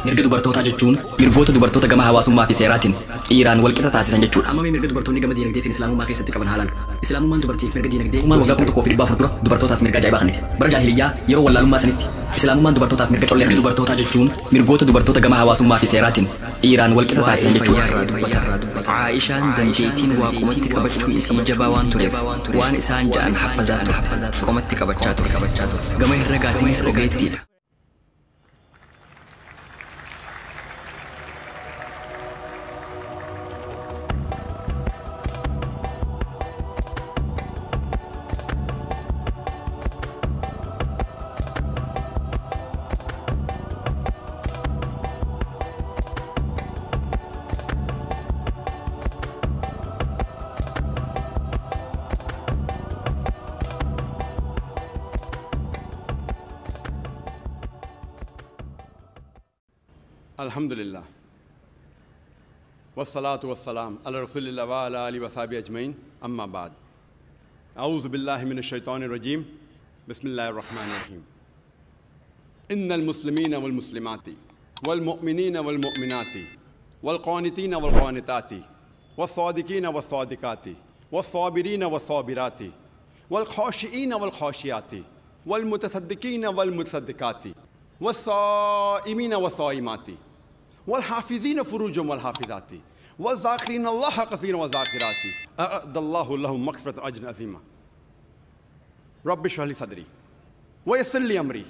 mirga dubartootaa jechuun mirgoota dubartoota gama hawaasummaa fi seeraatiin dhiiraan walqixa taasisan jechuudha. Amma mirga dubartoonni gama diinagdeetiin islaamummaa keessatti qaban haalaan. Islaamummaan dubartiif mirga diinagdee uumaan waggaa 1440 dura dubartootaaf mirga ajaa'ibaa kennite. Bara jaahiliyyaa yeroo wallaalummaa sanitti islaamummaan dubartootaaf mirga collee kennite. Dubartootaa jechuun mirgoota dubartoota gama hawaasummaa fi seeraatiin dhiiraan walqixa taasisan jechuudha. Aishaan dandeettiin waaqumatti qabachuun isii jabaa waan tureef waan isaan ja'an haffazaa ture qomatti qabachaa ture. Gama herregaatiinis ogeettiidha. الحمد لله والصلاة والسلام على رسول الله وعلى آله وصحبه أجمعين أما بعد أعوذ بالله من الشيطان الرجيم بسم الله الرحمن الرحيم إن المسلمين والمسلمات والمؤمنين والمؤمنات والقانتين والقانتات والصادقين والصادقات والصابرين والصابرات والخاشعين والخاشعات والمتصدقين والمتصدقات والصائمين والصائمات والحافظين فروجهم والحافظات والذاكرين الله كثيرا والذاكرات أعد الله لهم مغفرة أجر عظيما رب اشرح لي صدري ويسر لي أمري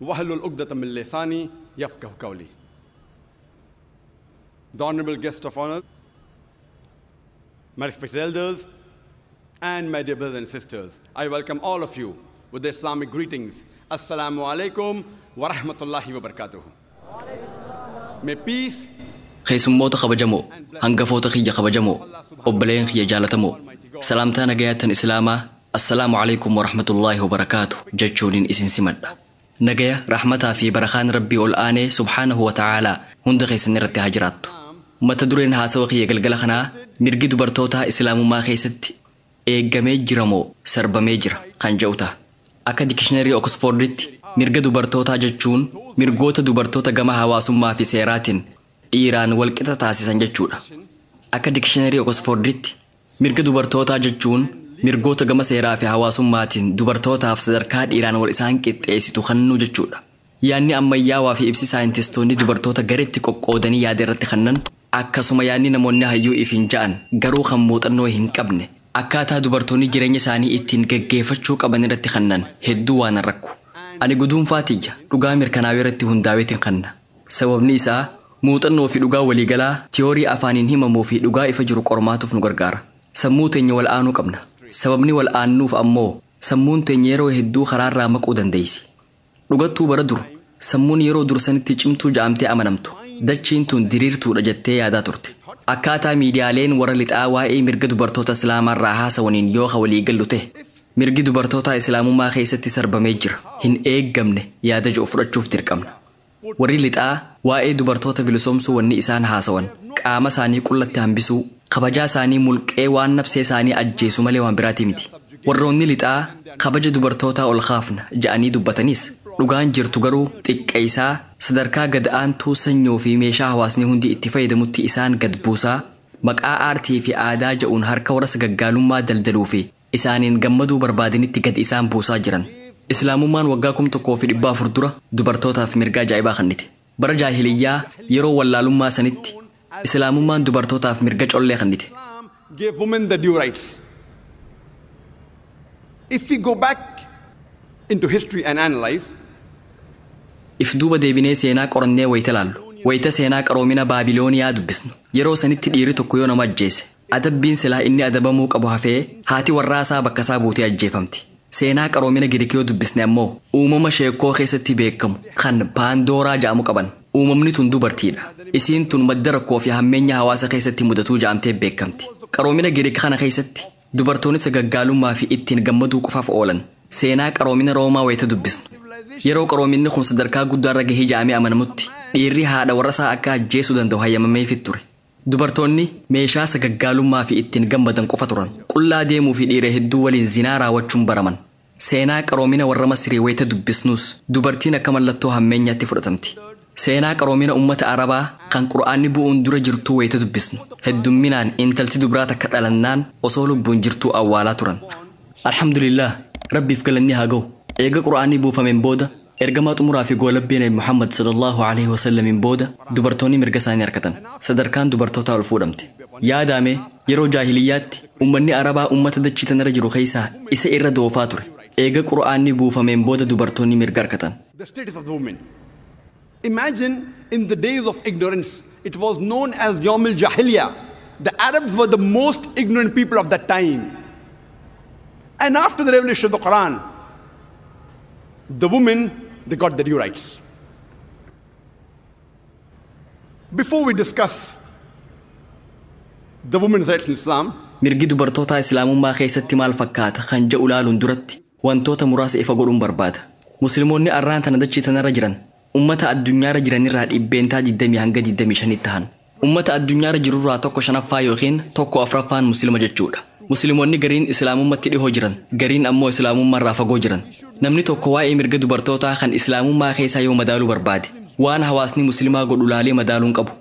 واحلل عقدة من لساني يفقهوا قولي. The honorable guest of honor, my respected elders and my dear brothers and sisters, I welcome all of you with the Islamic greetings. Assalamu alaikum wa rahmatullahi wa barakatuh. May peace. Keessummoota kabajamoo, hangafoota kiyya kabajamoo, obboleen kiyya jaalatamoo, salaamtaa nagayaatan islaamaa, assalaamu alaikum wa rahmatullahi wa barakatuh jechuuniin isin simadha. Nagaya, rahmataa fi barakaan rabbii ol aanee subhaanahu wa ta'aalaa hunda keessan irratti haa jiraattu. Mata dureen haasawa kiyya galgala kanaa mirgi dubartootaa islaamummaa keessatti eeggamee jiramoo sarbamee jira kan jedhu ta'a. Akka dikishinarii Oksforditti mirga dubartootaa jechuun mirgoota dubartoota gama hawaasummaa fi seeraatiin dhiiraan walqixa taasisan jechuudha. Akka dikishinarii Oksforditti mirga dubartootaa jechuun mirgoota gama seeraa fi hawaasummaatiin dubartootaaf sadarkaa dhiiraan wal isaan qixxeessitu kennuu jechuudha. Yaanni ammayyaawaa fi ibsi saayintistoonni dubartoota gareetti qoqqoodanii yaada irratti kennan akkasuma yaanni namoonni hayyuu ifin ja'an garuu kan muuxannoo hin qabne akkaataa dubartoonni jireenya isaanii ittiin gaggeeffachuu qaban irratti kennan hedduu waan rakku. Ani guduunfaatiyya dhugaa mirkanaawaa irratti hundaa'eetiin kenna. Sababni isaa muuxannoo fi dhugaa waliigalaa tiyoorii afaaniin himamuu fi dhugaa ifa jiru qormaatuuf nu gargaara. Sammuu teenya wal aanuu qabna. Sababni wal aannuuf ammoo sammuun teenya yeroo hedduu karaarraa maquu dandeessi. Dhugattuu bara dur sammuun yeroo dursanitti cimtuu ja'amtee amanamtu. Dachiin tun diriirtuudha jettee yaadaa turte. Akkaataa miidiyaaleen warra lixaa waa'ee mirga dubartoota islaamarraa haasawaniin yoo walii gallu ta'e mirgi dubartoota islaamummaa keessatti sarbamee jira hin eeggamne yaada jiru fudhachuuf dirqamna. Warri lixaa waa'ee dubartoota bilisoomsuu wanni isaan haasawan qaama isaanii qullatti hambisuu kabajaa isaanii mulqee waan nafsee isaanii ajjeesu malee waan biraati miti. Warroonni lixaa kabaja dubartootaa ol kaafna ja'anii dubbatanis dhugaan jirtu garuu xiqqeessaa sadarkaa gad aantuu sanyoo fi meeshaa hawaasni hundi itti fayyadamutti isaan gad buusaa maqaa aartii fi aadaa ja'uun harka warra sagaggaalummaa daldaluu fi isaaniin gammaduu barbaadanitti gad isaan buusaa jiran. Islaamummaan waggaa 1400 dura dubartootaaf mirga ajaa'ibaa kennite. Bara jaahiliyyaa yeroo wallaalummaa sanitti islaamummaan dubartootaaf mirga collee kennite. Gave women the due rights. If we go back into history and analyze, if duuba deebinee seenaa qorannee wayita laallu wayita seenaa qaroomina baabilooniyaa dubbisnu yeroo sanitti dhiirri tokko yoo nama ajjeese adabbiin silaa inni adabamuu qabu hafee haati warraasaa bakka isaa buutee ajjeefamti. Seenaa qaroomina Giriikii yoo dubbisne ammoo uumama sheekoo keessatti beekamu kan paandooraa ja'amu qaban. Uumamni tun dubartiidha. Isiin tun madda rakkoo fi hammeenya hawaasa keessatti mudatuu ja'amtee beekamti. Qaroomina Giriikii kana keessatti dubartoonni sagaggaalummaa fi ittiin gammaduu qofaaf oolan. Seenaa qaroomina Roomaa wayita dubbisnu yeroo qaroominni kun sadarkaa guddaarra gahee ja'amee amanamutti dhiirri haadha warrasaa akka ajjeesuu danda'u hayyamameefii ture. Dubartoonni meeshaa sagaggaalummaa fi ittiin gammadan qofa turan. Qullaa deemuu fi dhiira hedduu waliin zinaa raawwachuun baraman. Seenaa qaroomina warra Masirii wayita dubbisnus dubartiin akka mallattoo hammeenyaatti fudhatamti. seenaa qaroomina ummata arabaa kan qura'aanni bu'uun dura jirtuu wayita dubbisnu heddumminaan intalti dubraa takka dhalannaan osoo lubbuun jirtuu awwaalaa turan. Alhamdulillah rabbiif galanni haa ga'u. Eega qura'aanni buufameen booda ergamaa xumuraa fi goolabbii Nabi Muhammad sallallahu alaihi wasallam booda dubartoonni mirga isaanii argatan. Sadarkaan dubartootaa ol fuudhamte. Yaadame yeroo jaahiliyyaatti ummanni arabaa ummata dachii tanarra jiru keessaa isa irra doofaa ture. Eega qura'aanni buufameen booda dubartoonni mirga argatan. The status of the women. Imagine in the days of ignorance, it was known as Yawm al-Jahiliyyah. The Arabs were the most ignorant people of that time. And after the revelation of the Quran, the women, they got their due rights. Before we discuss the women's rights in Islam, mirgi dubartootaa islaamummaa keessatti maal fakkaata kan jedhu ilaaluun duratti wantoota muraasa ifa godhuun barbaada. Musliimoonni arraan tana dachii tanarra jiran ummata addunyaarra jiranirraa dhibbeentaa 20 hanga 25 tahan. Ummata addunyaarra jirurraa tokko shanaffaa yookiin tokko afraffaan muslima jechuudha. Musliimoonni gariin islaamummatti dhihoo jiran, gariin ammoo islaamummaarraa fagoo jiran. Namni tokko waa'ee mirga dubartootaa kan islaamummaa keessaa yoo madaaluu barbaade, waan hawaasni muslimaa godhu laalee madaaluun qabu.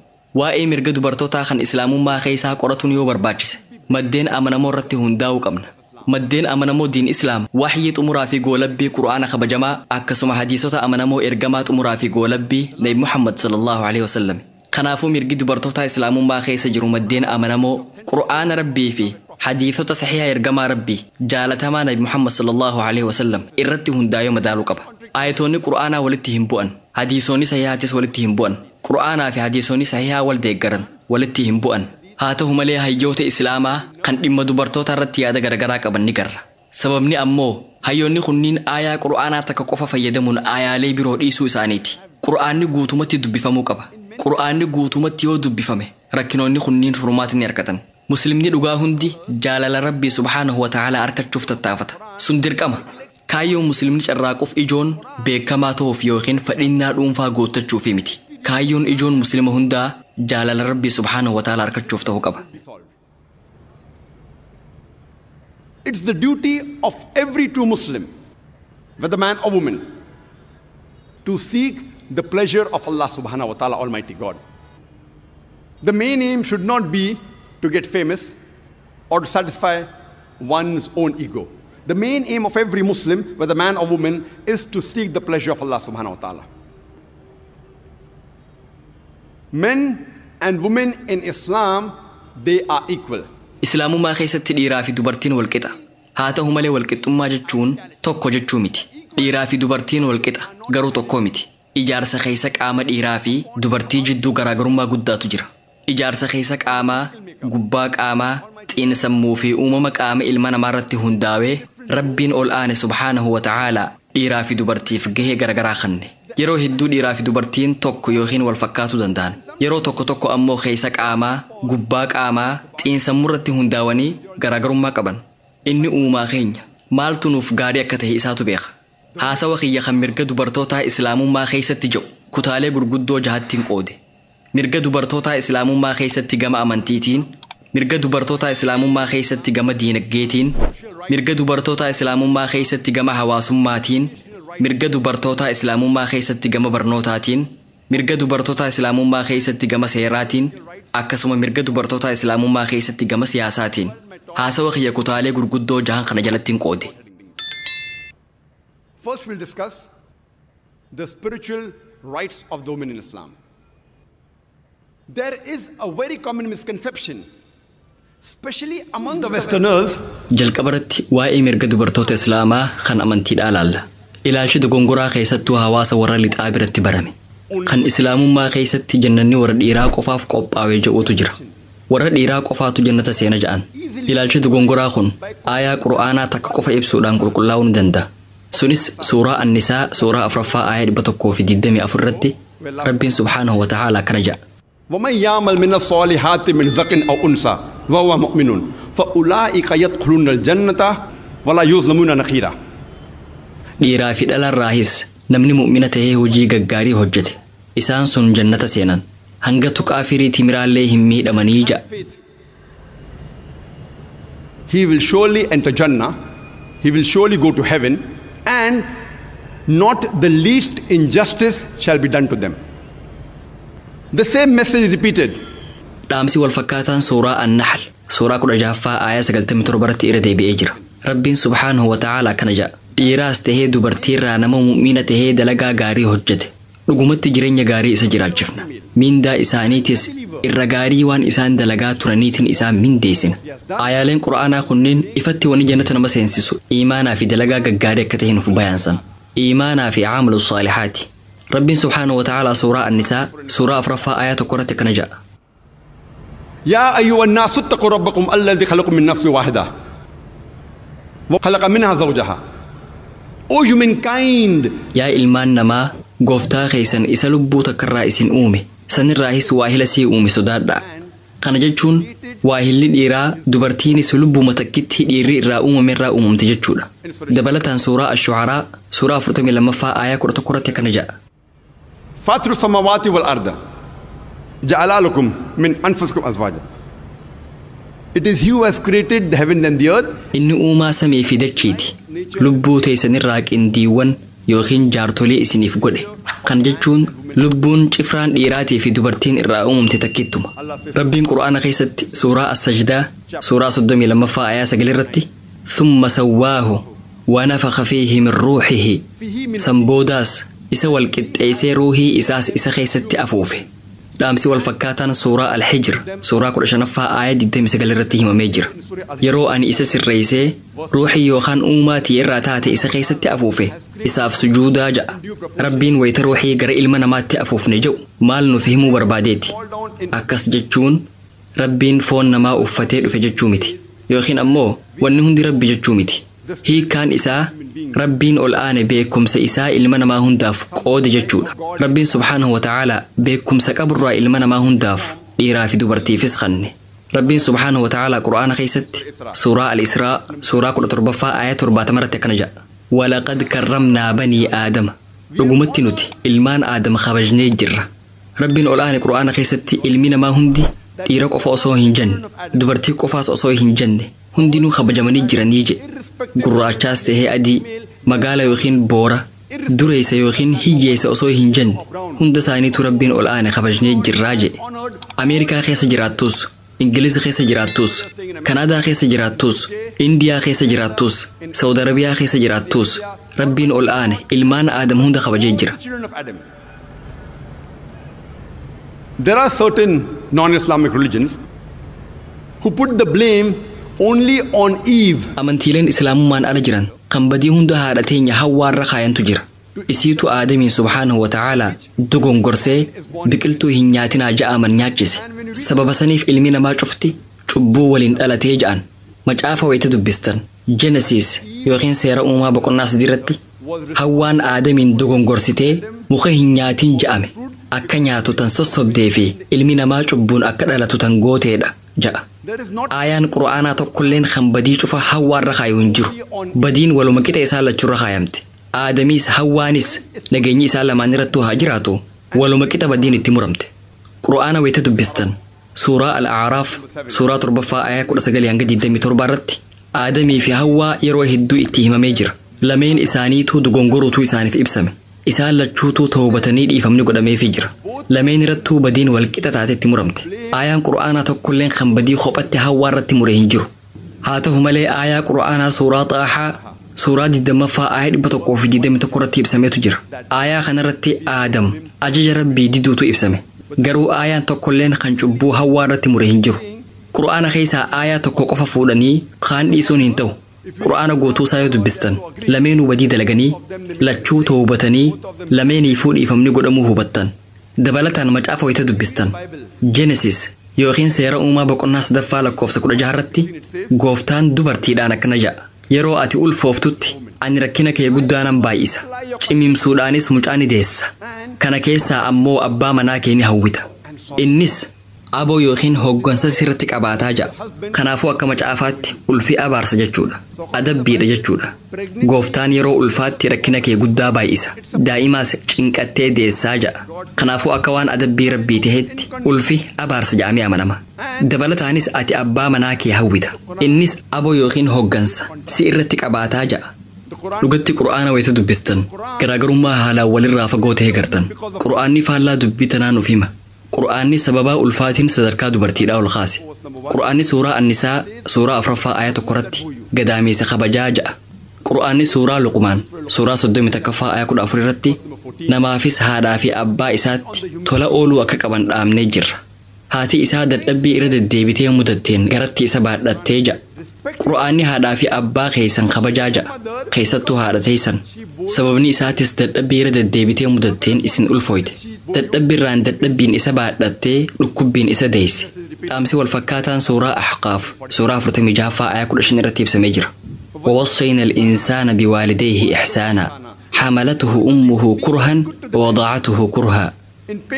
Waa'ee mirga dubartootaa kan islaamummaa keessaa qoratuun yoo barbaachise, maddeen amanamoo irratti hundaa'uu qabna. Maddeen amanamoo diin islaam wahyii xumuraa fi goolabbii qura'aana kabajamaa akkasuma hadiisota amanamoo ergamaa xumuraa fi goolabbii Nabi Muhammad sallallahu alaihi wasallam. Kanaafuu mirgi dubartootaa islaamummaa keessa jiru maddeen amanamoo qura'aana rabbii fi hadiisota saxiihaa ergamaa rabbii jaalatamaa Nabi Muhammad sallallahu alaihi wasallam irratti hundaa'ee madaaluu qaba. Aayatoonni qura'aanaa walitti hin bu'an, hadiisonni saxiihaatis walitti hin bu'an. Qura'aanaa fi hadiisonni saxiihaa wal deeggaran walitti hin bu'an. Haa ta'u malee hayyoota islaamaa kan dhimma dubartoota irratti yaada garagaraa qaban ni garra. Sababni ammoo hayyoonni kunniin aayaa qura'aanaa takka qofa fayyadamuun aayaalee biroo dhiisuu isaaniiti. Qura'aanni guutumatti dubbifamuu qaba. Qura'aanni guutumatti yoo dubbifame rakkinoonni kunniin furmaata ni argatan. Muslimni dhugaa hundi jaalala rabbii subhaanahu wa ta'ala argachuuf tattaafata. Sun dirqama. Kaayyoon muslimni carraaquuf ijoon beekamaa ta'uuf yookiin fedhinnaa dhuunfaa guuttachuufi miti. Kaayyoon ijoon muslima hundaa jaalala rabbii subhaanahu wa ta'ala argachuuf ta'uu qaba. It's the duty of every true Muslim, whether man or woman, to seek the pleasure of Allah subhanahu wa ta'ala, Almighty God. The main aim should not be to get famous or to satisfy one's own ego. The main aim of every Muslim, whether man or woman, is to seek the pleasure of Allah subhanahu wa ta'ala. Men and women in Islam, they are equal. Islaamummaa keessatti dhiiraa fi dubartiin wal qixa. Haa ta'u malee wal qixxummaa jechuun tokko jechuu miti. Dhiiraa fi dubartiin wal qixa garuu tokko miti. Ijaarsa keessa qaama dhiiraa fi dubartii jidduu garaagarummaa guddaatu jira. Ijaarsa keessa qaamaa, gubbaa qaamaa, xiinsammuu fi uumama qaama ilma namaa irratti hundaa'ee rabbiin ol aane subhaanahu wa ta'ala dhiiraa fi dubartiif gahee garagaraa kenne. Yeroo hedduu dhiiraa fi dubartiin tokko yookiin wal fakkaatuu danda'an. Yeroo tokko tokko ammoo keessa qaamaa, gubbaa qaamaa, xiinsammuu irratti hundaa'anii garaagarummaa qaban. Inni uumaa keenya maaltu nuuf gaarii akka ta'e isaatu beeka. Haasawa kiyya kan mirga dubartootaa islaamummaa keessatti jedhu kutaalee gurguddoo jahattiin qoode. Mirga dubartootaa islaamummaa keessatti gama amantiitiin, mirga dubartootaa islaamummaa keessatti gama diinagdeetiin, mirga dubartootaa islaamummaa keessatti gama hawaasummaatiin, mirga dubartootaa islaamummaa keessatti gama barnootaatiin, mirga dubartootaa islaamummaa keessatti gama seeraatiin, akkasuma mirga dubartootaa islaamummaa keessatti gama siyaasaatiin. Haasawa kiyya kutaalee gurguddoo jahan kana jalattiin qoode. First we'll discuss the spiritual rights of the women in Islam. There is a very common misconception, especially amongst the Westerners. Jalqabarratti waa'ee mirga dubartoota islaamaa kan amantiidhaa ilaalla. Ilaalchi dogongoraa keessattuu hawaasa warra lixaa biratti barame. Kan islaamummaa keessatti jannanni warra dhiiraa qofaaf qophaa'ee jedhutu jira. Warra dhiiraa qofaatu jannata seena ja'an. Ilaalchi dogongoraa kun aayaa qura'aanaa takka qofa ibsuudhaan qulqullaa'uu ni danda'a. Sunis suuraa An-Nisaa suuraa 4ffaa aayaa 124 irratti Rabbiin subhaanahu wa ta'ala kana ja'a. وَمَنْ يَعْمَلْ مِنَ الصَّالِحَاتِ مِنْ ذَكَرٍ أَوْ أُنْثَىٰ وَهُوَ مُؤْمِنٌ فَأُولَٰئِكَ يَدْخُلُونَ الْجَنَّةَ وَلَا يُظْلَمُونَ نَقِيرًا. Dhiiraa fi dhalarraahis namni mu'mina ta'ee hojii gaggaarii hojjete isaan sun jannata seenan hanga tuqaa firii timiraallee hin miidhamanii ja'a. He will surely enter Jannah, he will surely go to heaven, and not the least injustice shall be done to them. The same message repeated. dhaamsi wal fakkaataan suuraa an-nahl suuraa 16 aayaa 97 irratti irra deebi'ee jira. Rabbiin subhaanahu wa ta'aalaa kana jedha. Dhiiraas tahee dubartiirraa nama mu'mina tahee dalagaa gaarii hojjete dhugumatti jireenya gaarii isa jiraachifna. Mindaa isaaniitis irra gaarii waan isaan dalagaa turaniitiin isaan mindeessina. Aayaaleen quraanaa kunneen ifatti wani jannata nama seensisu iimaanaa fi dalagaa gaggaarii akka ta'e nuuf bayaansan. Iimaanaa fi amalu saalihaati. Rabbiin subhaanahu wa ta'aalaa suuraa an-nisaa suuraa 4 aayaa 1 irratti kana jedha. يا أيها الناس اتقوا ربكم الذي خلقكم من نفس واحدة وخلق منها زوجها. O humankind. Yaa ilmaan namaa gooftaa keessan isa lubbuu takkarraa isin uume sanirraahis waahila sii uume sodaadhaa. Kana jechuun waahilli dhiiraa dubartiinis lubbuma takkitti dhiirri irraa uumamerraa uumamte jechuudha. Dabalataan suuraa ash-shu'araa suuraa 42 aayaa 11 irratti kana jedha. فاطر السماوات والأرض جعل لكم من أنفسكم أزواجا. It is he who has created the heaven and the earth. Inni uumaa samii fi dachiiti. Lubbuu teessanirraa qindiiwwan yookiin jaartolee isiniif godhe. Kan jechuun lubbuun cifraan dhiiraatii fi dubartiin irraa uumamte takkittuma. Rabbiin quraana keessatti suuraa as-sajdaa suuraa 32 aayaa 9 irratti thumma sawwaahu wa nafakha fiihi min ruuhihi sanboodaas isa wal qixxeessee ruuhii isaas isa keessatti afuufe. dhaamsi wal fakkaataan suuraa al-hijr suuraa 15 aayaa 29 irratti himamee jira. Yeroo ani isa sirreessee ruuhii yookaan uumaatii irraa taate isa keessatti afuufe isaaf sujuudaa ja'a. Rabbiin wayita ruuhii gara ilma namaatti afuufne jedhu maal nuuf himuu barbaadeeti. Akkas jechuun Rabbiin foon namaa uffatee dhufe jechuu miti yookiin ammoo wanni hundi Rabbi jechuu miti. Hiikaan isaa Rabbiin ol aane beekumsa isaa ilma namaa hundaaf qoode jechuudha. Rabbiin subhaanahu wa ta'aalaa beekumsa qaburraa ilma namaa hundaaf dhiiraa fi dubartiifis kanne. Rabbiin subhaanahu wa ta'aalaa quraana keessatti suuraa al-israa suuraa 17 aayaa 70 irratti akkana jedha. Walaqad karramnaa banii aadama. Dhugumatti nuti ilmaan aadama kabajnee jirra. Rabbiin ol aane quraana keessatti ilmi namaa hundi dhiira qofa osoo hin jenne dubartii qofaas osoo hin jenne hundinuu kabajamanii jiranii jedhe. Gurraachaas tahee adii magaala yookiin boora dureessa yookiin hiyyeessa osoo hin jenne hunda isaaniitu Rabbiin ol aane kabajnee jirraa jedhe. Ameerikaa keessa jiraattus Ingiliz keessa jiraattus Kanaadaa keessa jiraattus Indiyaa keessa jiraattus Saudi Arabiyaa keessa jiraattus Rabbiin ol aane ilmaan aadam hunda kabajee jira. There are certain non-Islamic religions who put the blame only on Eve. Amantiileen islaamummaan ala jiran kan badii hunda haadha teenya Hawwaarra kaayantu jira. Isiitu Aadamiin subhaanahu wa ta'aalaa dogongorsee biqiltuu hin nyaatinaa ja'aman nyaachise. Sababa saniif ilmi namaa cufti cubbuu waliin dhalatee ja'an. Macaafa wayita dubbistan Genesis yookiin seera uumaa boqonnaa 3 irratti Hawwaan Aadamiin dogongorsitee muka hin nyaatin ja'ame. Akka nyaatu tan sossobdee fi ilmi namaa cubbuun akka dhalatu tan gooteedha ja'a. Aayaan quraanaa tokkolleen kan badii cufa Hawwaarra kaayu hin jiru. Badiin waluma qixa isaa lachurra kaayamte. Aadamiis Hawwaanis nageenyi isaa lamaan irrattuu haa jiraatu waluma qixa badiin itti muramte. Quraana wayita dubbistan suuraa al-A'raaf suuraa 7 aayaa 19 hanga 27 irratti Aadamii fi Hawwaa yeroo hedduu itti himamee jira. Lameen isaaniitu dogongoruutu isaaniif ibsame. Isaan lachuutu tawbatanii dhiifamni godhameefii jira. Lameen irrattuu badiin wal qixa taatetti muramte. Aayaan quraanaa tokkolleen kan badii kophatti Hawwaarratti mure hin jiru. Haa ta'u malee aayaa quraanaa suuraa Xaahaa suuraa 20 aayaa 121 irratti ibsameetu jira. Aayaa kanarratti Aadam ajaja Rabbii diduutu ibsame. Garuu aayaan tokkolleen kan cubbuu Hawwaarratti mure hin jiru. Quraana keessaa aayaa tokko qofa fuudhanii kaan dhiisuun hin ta'u. Quraana guutuu isaa yoo dubbistan lameenuu badii dalaganii lachuu tawbatanii lameeniifuu dhiifamni godhamuu hubattan. Dabalataan macaafa wayita dubbistan Genesis yookiin seera uumaa boqonnaa 3 lakkoofsa 16 irratti gooftaan dubartiidhaan akkana ja'a. Yeroo ati ulfooftutti ani rakkina kee guddaanan baay'isa. Cimimsuudhaanis mucaa ni deessa. Kana keessaa ammoo abbaa manaa kee ni hawwita. Innis aboo yookiin hoggansa sirriitti qabaataa ja'a. Kanaafuu akka macaafaatti ulfi abaarsa jechuudha. Adabbiidha jechuudha. Gooftaan yeroo ulfaatti rakkina kee guddaa baay'isa. Daa'imaas cinqattee deessaa ja'a. Kanaafuu akka waan adabbii Rabbii taheetti ulfi abaarsa ja'amee amanama. Dabalataanis ati abbaa manaa kee hawwita. Innis aboo yookiin hoggansa si irratti qabaataa ja'a. Dhugatti quraana wayita dubbistan garaagarummaa haalaan walirraa fagoo ta'e gartan. Quraanni faallaa dubbii tanaa nuuf hima. qur'aanni sababaa ulfaatiin sadarkaa dubartiidhaa ol kaase. Qur'aanni suuraa annisaa suuraa 4ffaa aaya 1 irratti gadaameessa kabajaa ja'a. Qur'aanni suuraa luqmaan suuraa 31ffaa aaya 14 irratti namaafis haadhaa fi abbaa isaatti tola ooluu akka qaban dhaamnee jirra. Haati isaa dadhabbii irra deddeebitee mudatteen garatti isa baadhattee ja'a. Qur'aanni haadhaa fi abbaa keessan kabajaa ja'a. Keessattuu haadha teessan. Sababni isaatis dadhabbii irra deddeebitee mudatteen isin ulfooyte. Dadhabbiirraan dadhabbiin isa baadhattee dhukkubbiin isa deesse. Dhaamsi wal fakkaataan suuraa Ahqaaf suuraa 46ffaa aaya 15 irratti ibsamee jira. ووصينا الإنسان بوالديه إحسانا حملته أمه كرها ووضعته كرها.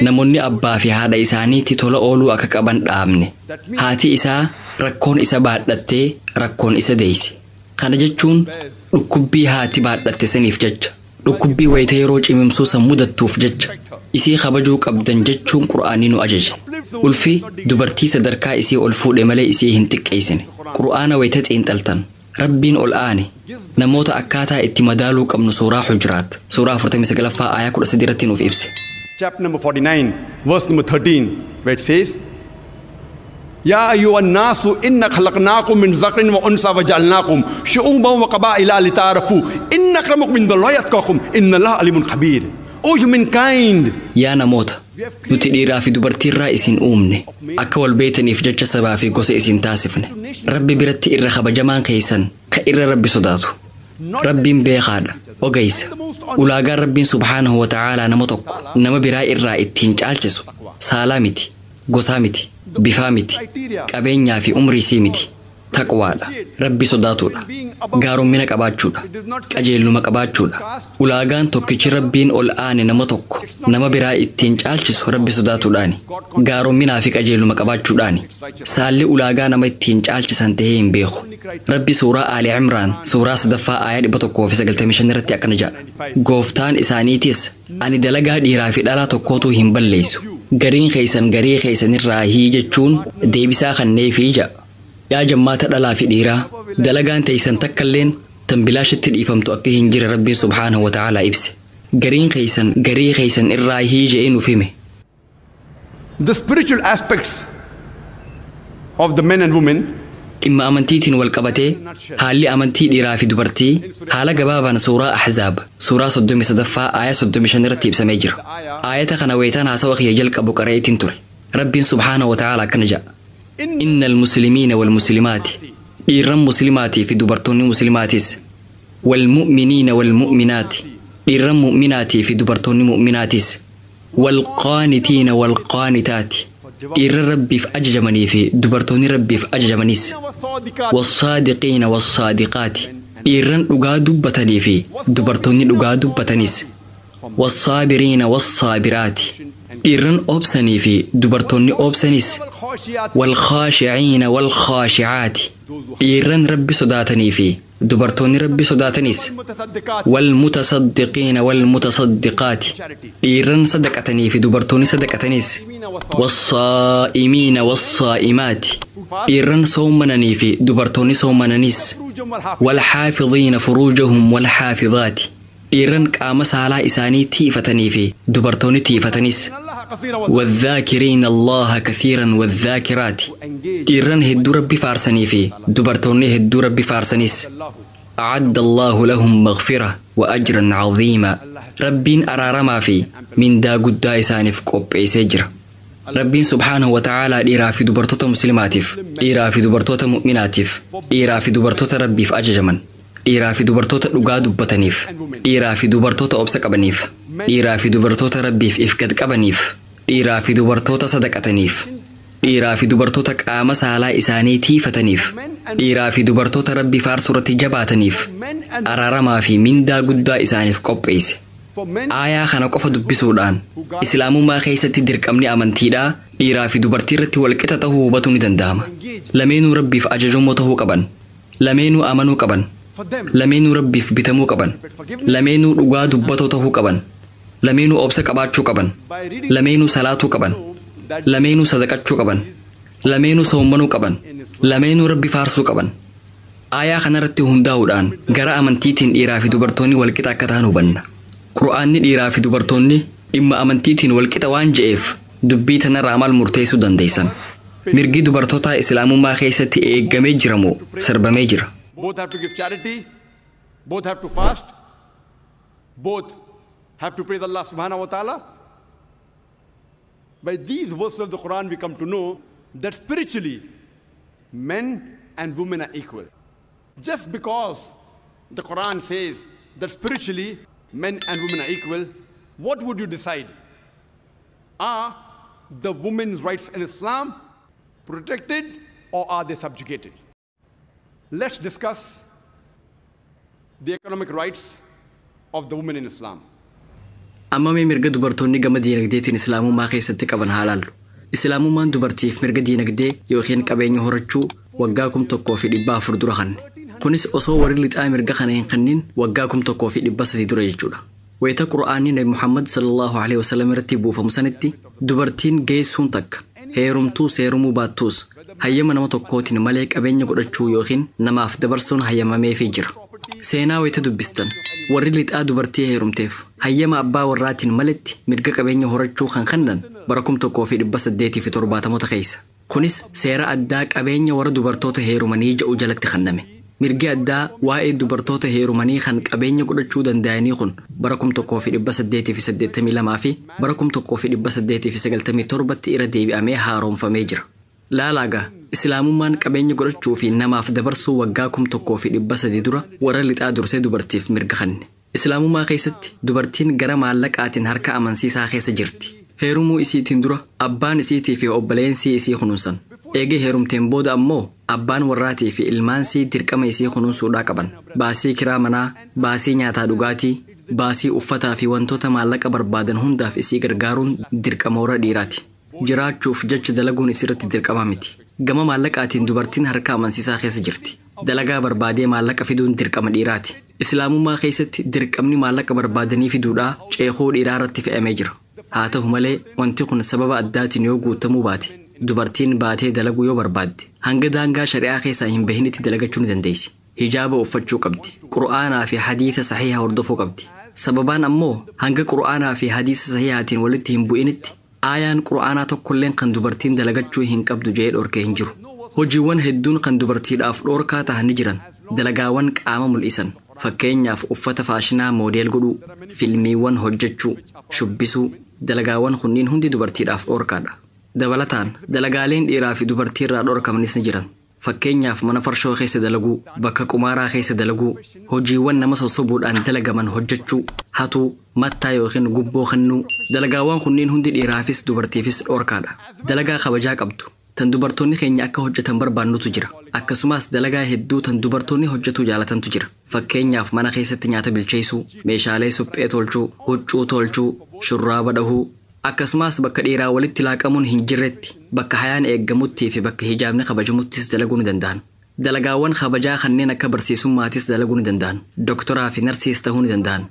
Namoonni abbaa fi haadha isaaniitti tola ooluu akka qaban dhaamne. Haati isaa rakkoon isa baadhattee rakkoon isa deesse. Kana jechuun dhukkubbii haati baadhatte saniif jecha. Dhukkubbii wayita yeroo cimimsuu san mudattuuf jecha. Isii kabajuu qabdan jechuun Qur'aanni nu ajaje. Ulfi dubartii sadarkaa isii ol fuudhe malee isii hin xiqqeessine. Qur'aana wayita xiinxaltan. Rabbiin ol aane namoota akkaataa itti madaaluu qabnu suuraa Hujuraat suuraa 49ffaa aaya 13 irratti nuuf ibse. Chapter number 49, verse number 13, where it says, يا أيها الناس إنا خلقناكم من ذكر وأنثى وجعلناكم شعوبا وقبائل لتعارفوا إن أكرمكم عند الله أتقاكم إن الله عليم خبير. O humankind, Yaa namoota nuti dhiiraa fi dubartiirraa isin uumne akka wal beetaniif jecha sabaa fi gosa isin taasifne. Rabbi biratti irra kabajamaan keessan ka irra Rabbi sodaatu. Rabbiin beekaadha ogeysa. Ulaagaan Rabbiin subhaanahu wa ta'aalaa nama tokko nama biraa irraa ittiin caalchisu saalaa miti, gosaa miti, bifaa miti, qabeenyaa fi umriisii miti. Taqwaadha. Rabbi sodaatuudha. Gaarummina qabaachuudha. Qajeeluma qabaachuudha. Ulaagaan tokkichi Rabbiin ol aane nama tokko nama biraa ittiin caalchisu Rabbi sodaatuudhaani. Gaarumminaa fi qajeeluma qabaachuudhaani. Saalli ulaagaa nama ittiin caalchisan tahee hin beeku. Rabbi suuraa Ali Imraan suuraa 3ffaa aaya 195 irratti akkana jedha. Gooftaan isaaniitis ani dalagaa dhiiraa fi dhalaa tokkootu hin balleessu. Gariin keessan garii keessanirraa hii jechuun deebisaa kanneefii jedha. Yaa jammaata dhalaa fi dhiiraa dalagaan teessan takkalleen tan bilaashitti dhiifamtu akka hin jirre Rabbiin subhaanahu wa ta'aalaa ibse. Gariin keessan garii keessan irraa hii je'ee nuuf hime. the spiritual aspects of the men and women Dhimma amantiitiin wal qabatee haalli amantii dhiiraa fi dubartii haala gabaabaan suuraa Ahzaab suuraa 33ffaa aaya 35 irratti ibsamee jira. Aayata kana wayitaan haasawa kiyya jalqabu qara'eetiin ture. Rabbiin subhaanahu wa ta'aalaa akkana jedha. إن المسلمين والمسلمات إيران مسلماتي في دبرتون مسلماتيس والمؤمنين والمؤمنات إيران مؤمناتي في دبرتون مؤمناتيس والقانتين والقانتات إيران ربي في أججمني في دبرتون ربي في أججمنيس والصادقين والصادقات إيران أقاد بتني في دبرتون أقاد بتنيس والصابرين والصابرات إيران أوبسني في دبرتون أوبسنيس والخاشعين والخاشعات إيران ربي صداتني في دبرتون ربي صداتنيس والمتصدقين والمتصدقات إيران صدقتني في دبرتون صدقتنيس والصائمين والصائمات إيران صومنني في دبرتون صومننيس والحافظين فروجهم والحافظات إيران قام سالا إساني تيفتني في دبرتون تيفتنيس والذاكرين الله كثيرا والذاكرات إيران هدو ربي فارسني في دبرتون هدو ربي فارسنيس أعد الله لهم مغفرة وأجرا عظيما ربين أرارما في من دا قد إساني في قوب إيسجر ربين سبحانه وتعالى إيرا في دبرتوت مسلماتيف إيرا في دبرتوت مؤمناتيف إيرا في دبرتوت ربي في أججمن إيرا في دبرتوت لقاد بطنيف إيرا في دبرتوت أبسك أبنيف إيرا في دبرتوت ربي في إفكاد أبنيف إيرا في دبرتوت صدقتنيف إيرا في دبرتوت قام سالا إساني تيفتنيف إيرا في دبرتوت ربي فارسورة جباتنيف أرارما في من دا قد إساني في قبئيس آيا خانقوف دبسودان إسلام ما خيسة درك أمني أمنتيدا إيرا في دبرتي رتي والكتته بطني دندام لمينو ربي في أججموته قبن لمينو أمنو قبن لمينو ربي في بيتمو قبن لمينو رقا دبتوته قبن لمينو أبسا قباتشو قبن لمينو صلاتو قبن لمينو صدقاتشو قبن لمينو صومنو قبن لمينو ربي فارسو قبن آيا خنرتي هنداودان غرا أمنتيتين إيرا في دبرتوني والكتا كتانو بنا قرآن إيرا في دبرتوني إما أمنتيتين والكتا وان جئف dubbii tanarraa maal murteessuu dandeessan? Mirgi dubartoota islaamummaa keessatti eegamee jira moo sarbamee jira? Both have to give charity, both have to fast, both have to praise Allah subhanahu wa ta'ala. By these verses of the Quran we come to know that spiritually men and women are equal. Just because the Quran says that spiritually men and women are equal, what would you decide? Are the women's rights in Islam protected or are they subjugated? Let's discuss the economic rights of the women in Islam. Amma mee mirga dubartoonni gama diinagdeetiin islaamummaa keessatti qaban haa ilaallu. Islaamummaan dubartiif mirga diinagdee yookiin qabeenya horachuu waggaa 1400 dura kanne. Kunis osoo warri lixaa mirga kana hin kennin waggaa 1300 dura jechuudha. Wayita Qur'aanni Nabi Muhammad sallallahu alaihi wasallam irratti buufamu sanitti dubartiin geessuun takka heerumtuu seerumuu baattuus hayyama nama tokkootiin malee qabeenya godhachuu yookiin namaaf dabarsuun hayyamameefii jira. Seenaa wayita dubbistan warri lixaa dubartii heerumteef hayyama abbaa warraatiin maletti mirga qabeenya horachuu kan kennan bara 1870 keessa. Kunis seera addaa qabeenya warra dubartoota heerumanii jedhu jalatti kenname. Mirgi addaa waa'ee dubartoota heerumanii kan qabeenya godhachuu danda'anii kun bara 1882 fi bara 1897 irra deebi'amee haaromfamee jira. Laalaagaa islaamummaan qabeenya godhachuu fi namaaf dabarsuu waggaa 1300 dura warra lixaa dursee dubartiif mirga kenne. Islaamummaa keessatti dubartiin gara maallaqaatiin harka amansiisaa keessa jirti. Heerumuu isiitiin dura abbaan isiitii fi obboleensii isii kunuunsan. Eegee heerumteen booda ammoo abbaan warraatii fi ilmaansii dirqama isii kunuunsuudhaa qaban. Baasii kiraa manaa, baasii nyaataa dhugaatii, baasii uffataa fi wantoota maallaqa barbaadan hundaaf isii gargaaruun dirqama warra dhiiraati. Jiraachuuf jecha dalaguun isirratti dirqama miti. Gama maallaqaatiin dubartiin harka amansiisaa keessa jirti. Dalagaa barbaadee maallaqa fiduun dirqama dhiiraati. Islaamummaa keessatti dirqamni maallaqa barbaadanii fiduudhaa ceekoo dhiiraa irratti fe'amee jira. Haa ta'u malee wanti kun sababa addaatiin yoo guutamuu baate dubartiin baatee dalaguu yoo barbaadde hanga daangaa shari'aa keessaa hin bahinitti dalagachuu ni dandeessi. Hijaaba uffachuu qabdi. Qur'aanaa fi hadiisa sahiha hordofuu qabdi. Sababaan ammoo hanga qur'aanaa fi hadiisa sahihaatiin walitti hin bu'initti aayaan qur'aanaa tokkolleen kan dubartiin dalagachuu hin qabdu jedhee dhorkee hin jiru. Hojiiwwan hedduun kan dubartiidhaaf dhorkaa ta'an ni jiran. Dalagaawwan qaama mul'isan. Fakkeenyaaf uffata faashinaa moodeel godhuu, filmiiwwan hojjechuu, shubbisuu, dalagaawwan kunniin hundi dubartiidhaaf dhorkaadha. Dabalataan dalagaaleen dhiiraa fi dubartiirraa dhorkamanis ni jiran. Fakkeenyaaf mana farshoo keessa dalaguu, bakka qumaaraa keessa dalaguu, hojiiwwan nama sossobuudhaan dalagaman hojjechuu, hatuu, mattaa yookiin gubboo kennuu, dalagaawwan kunniin hundi dhiiraafis dubartiifis dhorkaadha. Dalagaa kabajaa qabdu. Tan dubartoonni keenya akka hojjetan barbaannutu jira. Akkasumas dalagaa hedduu tan dubartoonni hojjetuu jaalatantu jira. Fakkeenyaaf mana keessatti nyaata bilcheessuu, meeshaalee suphee tolchuu, huccuu tolchuu, shurraaba dhahuu, akkasumas bakka dhiiraa walitti laaqamuun hin jirretti, bakka hayaan eeggamuttii fi bakka hijaabni kabajamuttis dalaguu ni danda'an. Dalagaawwan kabajaa kanneen akka barsiisummaatis dalaguu ni danda'an. Doktoraa fi narsiis ta'uu ni danda'an.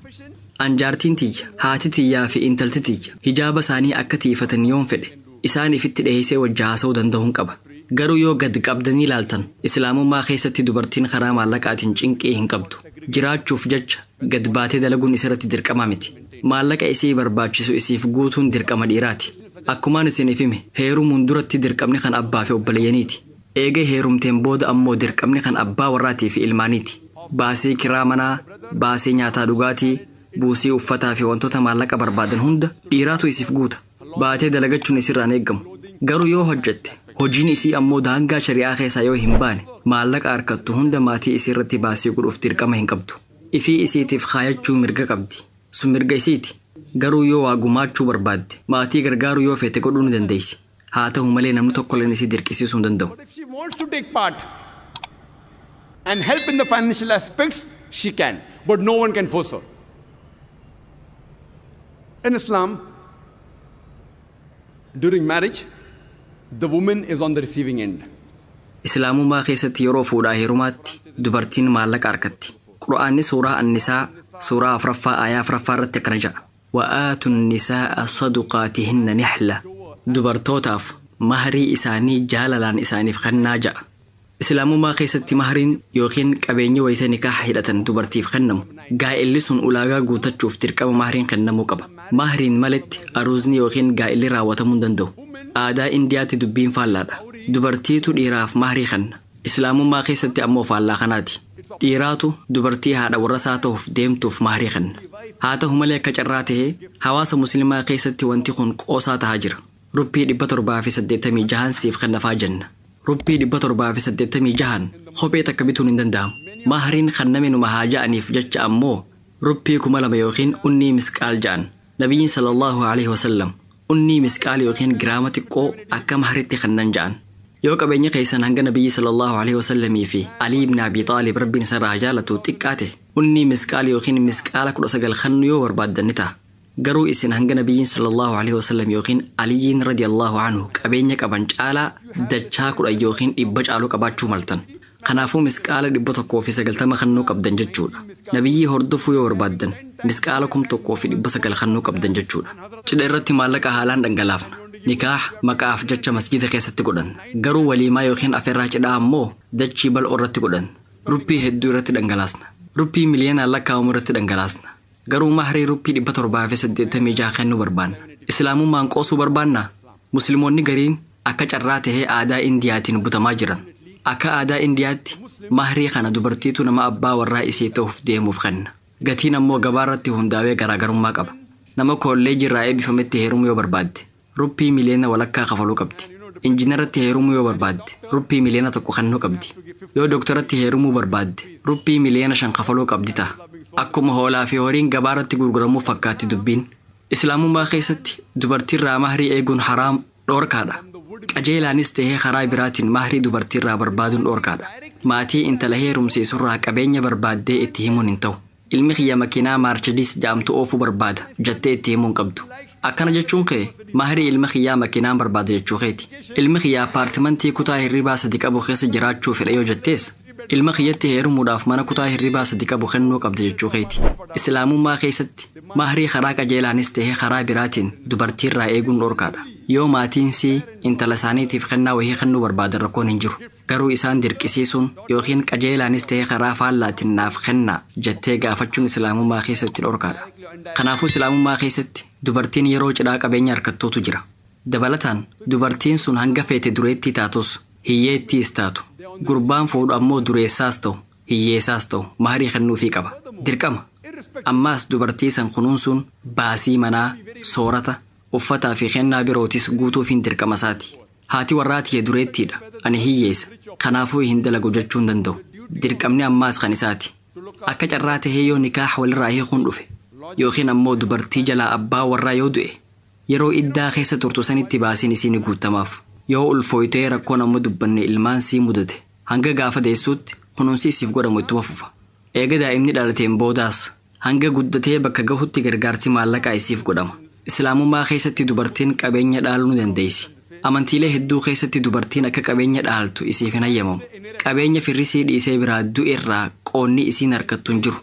Anjaartiin tiyya, haati tiyyaa fi intalti tiyya hijaaba isaanii akka tiifatan yoon fedhe isaaniifitti dhiheessee wajja haasa'uu danda'uun qaba. Garuu yoo gad qabdanii ilaaltan islaamummaa keessatti dubartiin karaa maallaqaatiin cinqii hin qabdu. Jiraachuuf jecha gad baatee dalaguun isirratti dirqama miti. Maallaqa isii barbaachisu isiif guutuun dirqama dhiiraati. Akkumaan isiniif hime heerumuun duratti dirqamni kan abbaa fi obboleeyyaniiti. Eegee heerumteen booda ammoo dirqamni kan abbaa warraatii fi ilmaaniiti. Baasii kiraa manaa, baasii nyaataa dhugaatii, buusii uffataa fi wantoota maallaqa barbaadan hunda dhiiraatu isiif guuta. Baatee dalagachuun isirraan eeggamu. Garuu yoo hojjette hojiin isii ammoo daangaa shari'aa keessaa yoo hin baane maallaqa harkattu hunda maatii isii irratti baasii godhuuf dirqama hin qabdu. Ifii isiitiif kaayachuu mirga qabdi. Sun mirga isiiti. Garuu yoo waa gumaachuu barbaadde maatii gargaaruu yoo feete godhuu ni dandeessi. Haa ta'u malee namni tokkolleen isii dirqisiisuu hin danda'u. If she wants to take part and help in the financial aspects, she can, but no one can force her. In Islam, during marriage, the woman is on the receiving end. Islaamummaa keessatti yeroo fuudhaa heerumaatti dubartiin maallaqa harkatti. Qur'aanni suuraa An-Nisaa suuraa 4 aayaa 4 irratti akkana jedha. Wa'aatu nisaa'a saduqaatihinna nihla. Dubartootaaf mahrii isaanii jaalalaan isaaniif kennaa ja'a. Islaamummaa keessatti mahriin yookiin qabeenyi wayita nikaaha hidhatan dubartiif kennamu. Gaa'elli sun ulaagaa guutachuuf dirqama mahriin kennamuu qaba. mahriin maletti aruuzni yookiin gaa'illi raawwatamuu hin danda'u. Aadaa Indiyaatti dubbiin faallaadha. Dubartiitu dhiiraaf mahrii kenna. Islaamummaa keessatti ammoo faallaa kanaati. Dhiiraatu dubartii haadha warra isaa ta'uuf deemtuuf mahrii kenna. Haa ta'u malee akka carraa tahee hawaasa musliimaa keessatti wanti kun qoosaa tahaa jira. Ruppii 786 siif kennafaa jenna. Ruppii 786 kophee takka bituun hin danda'amu. Mahriin kenname numa haa ja'aniif jecha ammoo ruppii 2000 yookiin unnii misqaal ja'an. Nabiyyiin sallallahu alaihi wasallam unnii misqaal yookiin giraama xiqqoo akka mahritti kennan ja'an. Yoo qabeenya keessan hanga nabiyyi sallallahu alaihi wasallamii fi Alii ibn Abi Xaalib rabbiin isarraa jaalatu xiqqaate unnii misqaal yookiin misqaala 19 kennu yoo barbaaddan ni ta'a. Garuu isin hanga nabiyyiin sallallahu alaihi wasallam yookiin Aliyyiin radiyallahu anhu qabeenya qaban caalaa dachaa 10 yookiin 100 caaluu qabaachuu maltan. Kanaafuu misqaala 190 kennuu qabdan jechuudha. Nabiyyi hordofuu yoo barbaaddan misqaala 1900 kennuu qabdan jechuudha. Cidha irratti maallaqa haalaan dhangalaafna. Nikaah maqaaf jecha masjida keessatti godhan. Garuu waliimaa yookiin afeerraa cidhaa ammoo dachii bal'oo irratti godhan. Ruppii hedduu irratti dhangalaasna. Ruppii miliyoonaan lakkaa'amu irratti dhangalaasna. Garuu mahrii ruppii 786 kennuu barbaanna. Islaamummaan qoosuu barbaannaa? Musliimoonni gariin akka carraa tahee aadaa Indiyaatiin butamaa jiran. Akka aadaa Indiyaatti mahrii kana dubartiitu nama abbaa warraa isii ta'uuf deemuuf kenna. Gatiin ammoo gabaarratti hundaa'ee garaagarummaa qaba. Nama kolleejjii irraa eebbifametti heerumuu yoo barbaadde ruppii miliyoona walakkaa kafaluu qabdi. Injiinaratti heerumuu yoo barbaadde ruppii miliyoona 1 kennuu qabdi. Yoo doktoratti heerumuu barbaadde ruppii miliyoona 5 kafaluu qabdi ta'a. Akkuma hoolaa fi horiin gabaarratti gurguramuu fakkaatti dubbiin. Islaamummaa keessatti dubartiirraa mahrii eeguun haraam dhoorkaadha. Qajeelaanis tahee karaa biraatiin mahrii dubartiirraa barbaaduun dhoorkaadha. Maatii intala heerumsiisurraa qabeenya barbaaddee itti himuun hin ta'u. Ilmi kiyya makiinaa maarchadiis jaamtu oofuu barbaada jettee itti himuun qabdu. Akkana jechuun kee mahrii ilma kiyyaa makiinaan barbaada jechuu keeti. Ilmi kiyyaa apaartimantii kutaa hirribaa 3 qabu keessa jiraachuu fedha yoo jettees ilma kiyyatti heerumuudhaaf mana kutaa hirribaa 3 qabu kennuu qabda jechuu keeti. Islaamummaa keessatti mahrii karaa qajeelaanis tahee karaa biraatiin dubartiirraa eeguun dhoorkaadha. Yoo maatiinsii intala isaaniitiif kennaa wahii kennuu barbaadan rakkoon hin jiru. Garuu isaan dirqisiisuun yookiin qajeelaanis tahee karaa faallaatiin naaf kennaa jettee gaafachuun islaamummaa keessatti dhoorkaadha. Kanaafuu islaamummaa keessatti dubartiin yeroo cidhaa qabeenya harkattootu jira. Dabalataan dubartiin sun hanga feete dureettii taatus hiyyeettiis taatu. Gurbaan fuudhu ammoo dureessaas ta'u hiyyeessaas ta'u mahrii kennuufii qaba. Dirqama. Ammaas dubartii san kunuunsuun baasii manaa, soorata, uffataa fi kennaa birootis guutuufiin dirqama isaati. Haati warraatiyee dureettiidha. Ani hiyyeessa. Kanaafuu hin dalagu jechuu hin danda'u. Dirqamni ammaas kan isaati. Akka carraa tahee yoo nikaah walirraa hiikuun dhufe yookiin ammoo dubartii jalaa abbaa warraa yoo du'e yeroo iddaa keessa turtu sanitti baasiin isiin guutamaaf. Yoo ulfooytee rakkoon ammoo dubbanne ilmaan sii mudate hanga gaafa deessuutti kunuunsi isiif godhamu ittuma fufa. Eega daa'imni dhalateen boodaas hanga guddatee bakka gahutti gargaarsi maallaqaa isiif godhama. Islaamummaa keessatti dubartiin qabeenya dhaaluu ni dandeessi. Amantiilee hedduu keessatti dubartiin akka qabeenya dhaaltu isiif hin hayyamamu. Qabeenya firrisii dhiisee biraa du'e irraa qoonni isiin harkattu hin jiru.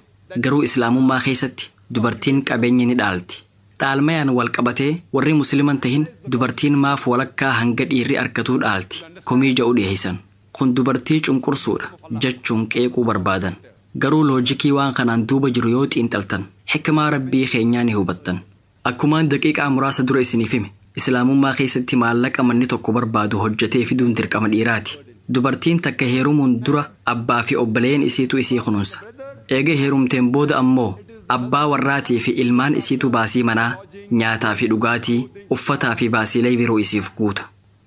Garuu islaamummaa keessatti dubartiin qabeenya ni dhaalti. Dhaalmayaan wal qabatee warri musliman tahin dubartiin maaf walakkaa hanga dhiirri harkatuu dhaalti. Komii ja'u dhiyeessan. Kun dubartii cunqursuudha jechuun qeequu barbaadan. Garuu loojikii waan kanaan duuba jiru yoo xiinxaltan hikmaa rabbii keenyaa ni hubattan. Akkumaan daqiiqaa muraasa dura isiniif hime islaamummaa keessatti maallaqa manni tokko barbaadu hojjetee fiduun dirqama dhiiraati. Dubartiin takka heerumuun dura abbaa fi obboleen isiitu isii kunuunsa. Eega heerumteen booda ammoo abbaa warraatii fi ilmaan isiitu baasii manaa, nyaataa fi dhugaatii, uffataa fi baasiilee biroo isiif guuta.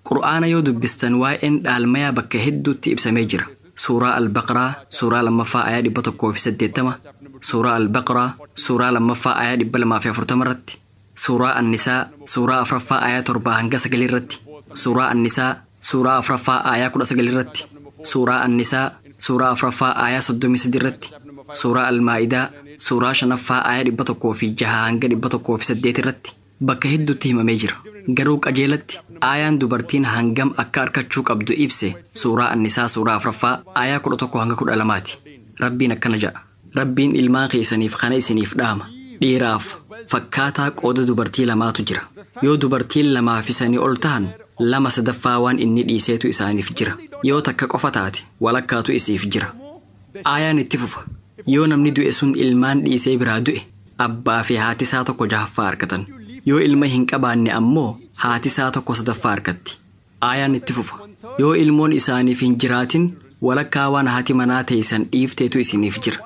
Qur'aana yoo dubbistan waa'een dhaalmayaa bakka hedduutti ibsamee jira. Suuraa Al-Baqraa, suuraa 2ffaa ayaa 180, suuraa Al-Baqraa, suuraa 2ffaa ayaa 240 irratti, suuraa An-Nisaa, suuraa 4ffaa ayaa 7 hanga 9 irratti, suuraa An-Nisaa, suuraa 4ffaa ayaa 19 irratti, suuraa An-Nisaa, suuraa 4ffaa ayaa 33 irratti, suuraa Al-Maa'idaa, suuraa 5ffaa ayaa 106 hanga 108 irratti bakka hedduutti himamee jira. Garuu qajeelatti aayaan dubartiin hangam akka harkachuu qabdu ibse suuraa An-Nisaa suuraa 4ffaa ayaa 11 hanga 12ti. Rabbiin akkana jedha. Rabbiin ilmaan keessaniif kana isiniif dhaama. Dhiiraaf fakkaataa qooda dubartii lamaatu jira. Yoo dubartiin lamaa fi sanii ol tahan 2/3 waan inni dhiiseetu isaaniif jira. Yoo takka qofa taate walakkaatu isiif jira. Aayaan itti fufa. Yoo namni du'e sun ilmaan dhiisee biraa du'e abbaa fi haati isaa tokko jahaffaa argatan. Yoo ilma hin qabaanne ammoo haati isaa tokko sadaffaa argatti. Aayaan itti fufa. Yoo ilmoon isaaniif hin jiraatin walakkaa waan haati manaa teessan dhiifteetu isiniif jira.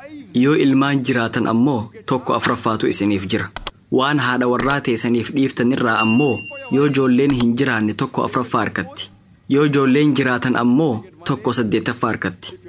Yoo ilmaan jiraatan ammoo tokko afuraffaatu isiniif jira. Waan haadha warraa teessaniif dhiiftanirraa ammoo yoo ijoolleen hin jiraanne tokko afuraffaa argatti. Yoo ijoolleen jiraatan ammoo tokko saddeettaffaa argatti.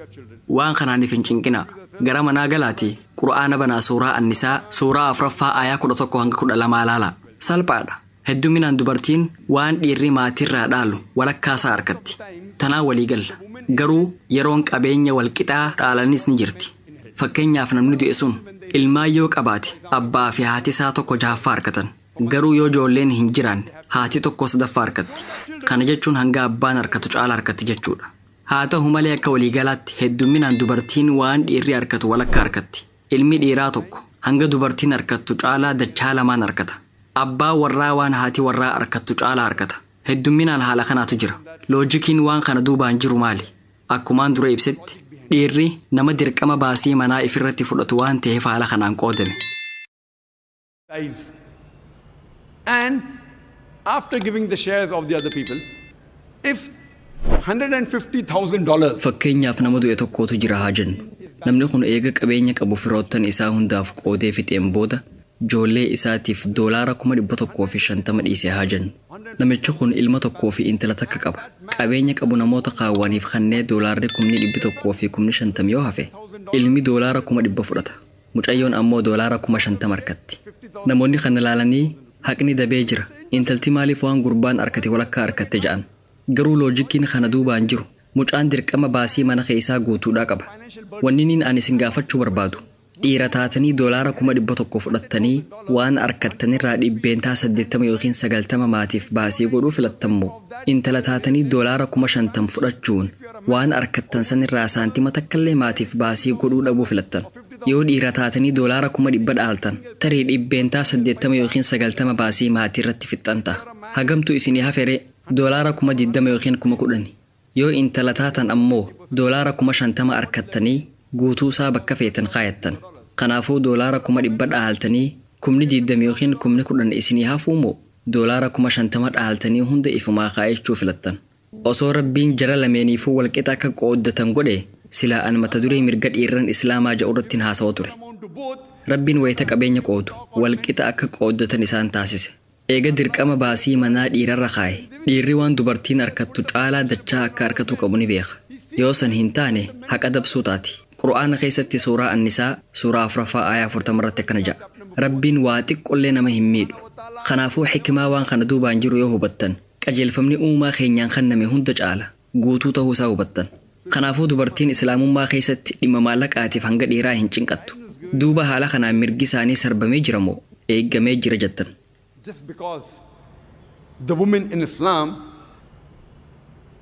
Waan kanaaniif hin cinqinaa. Gara manaa galaatii Qur'aana banaa suuraa Annisaa suuraa afuraffaa aayaa 11 hanga 12 laala. Salphaadha. Hedduminaan dubartiin waan dhiirri maatirraa dhaalu walakkaasaa argatti. Tanaa walii galla. Garuu yeroon qabeenya walqixaa dhaalanis ni jirti. Fakkeenyaaf namni du'e sun ilmaan yoo qabaate abbaa fi haati isaa tokko jahaffaa argatan. Garuu yoo ijoolleen hin jiraanne haati tokko sadaffaa argatti. Kana jechuun hanga abbaan argatu caala argatti jechuudha. Haa ta'u malee akka waliigalaatti hedduminaan dubartiin waan dhiirri argatu walakka argatti. Ilmi dhiiraa tokko hanga dubartiin argattu caalaa dachaa lamaan argata. Abbaa warraa waan haati warraa argattu caalaa argata. Hedduminaan haala kanaatu jira. Loojikiin waan kana duubaan jiru maali? Akkumaan dura ibsetti dhiirri nama dirqama baasii manaa ifirratti fudhatu waan ta'eef haala kanaan qoodame. And after giving the shares of the other people, if $150,000 fakkeenyaaf nama du'e tokkootu jira haa jennu. Namni kun eega qabeenya qabu firoottan isaa hundaaf qoodee fixeen booda ijoollee isaatiif $150,000 dhiisee haa jennu. Namichi kun ilma tokkoo fi intala takka qaba. Qabeenya qabu namoota kaawwaniif kanneen $150,000 yoo hafe ilmi $100,000 fudhata. Mucayyoon ammoo $50,000 argatti. Namoonni kana ilaalanii haqni dabee jira. Intalti maaliif waan gurbaan argate walakkaa argatte jedhan. Garuu loojikiin kana duubaan jiru. Mucaan dirqama baasii mana keessaa guutuudhaa qaba. Wanni ani isin gaafachuu barbaadu. Dhiira taatanii $100,000 fudhattanii waan argattanirraa dhibbeentaa 80 yookiin 90 maatiif baasii godhuu filattammoo. Intala taatanii $50,000 fudhachuun waan argattan sanirraa saantima takkallee maatiif baasii godhuu dhabuu filattan. Yoo dhiira taatanii $100,000 dhaaltan tarii dhibbeentaa 80 yookiin 90 baasii maatii irratti fixxan ta'a. Hagamtu isinii hafere $20,000 yookiin 10,000. Yoo intala taatan ammoo $50,000 argattanii guutuu isaa bakka feetan kaayattan. Kanaafuu $100,000 dhaaltanii 20 yookiin 10,000 isinii hafuumoo $50,000 dhaaltanii hunda ifumaa kaayachuu filattan. Osoo Rabbiin jara lameeniifuu walqixa akka qooddatan godhe silaa an mata duree mirga dhiirran islaamaa jedhu irratti haasa'aa ture. Rabbiin wayita qabeenya qoodu walqixa akka qooddatan isaan taasise. Eega dirqama baasii manaa dhiirarra kaaye dhiirri waan dubartiin argattu caalaa dachaa akka argatu qabu ni beeka. Yoo san hin taane haqa dabsuu taati. Qur'aana keessatti suuraa Annisaa suuraa 4 aayaa 40 irratti akkana jedha. Rabbiin waa xiqqollee nama hin miidhu. Kanaafuu hikimaa waan kana duubaan jiru yoo hubattan qajeelfamni uumaa keenyaan kenname hunda caala guutuu ta'uu isaa hubattan. Kanaafuu dubartiin islaamummaa keessatti dhimma maallaqaatiif hanga dhiiraa hin cinqattu. Duuba haala kanaan mirgi isaanii sarbamee jira moo eeggamee jira jettan. Just because the women in Islam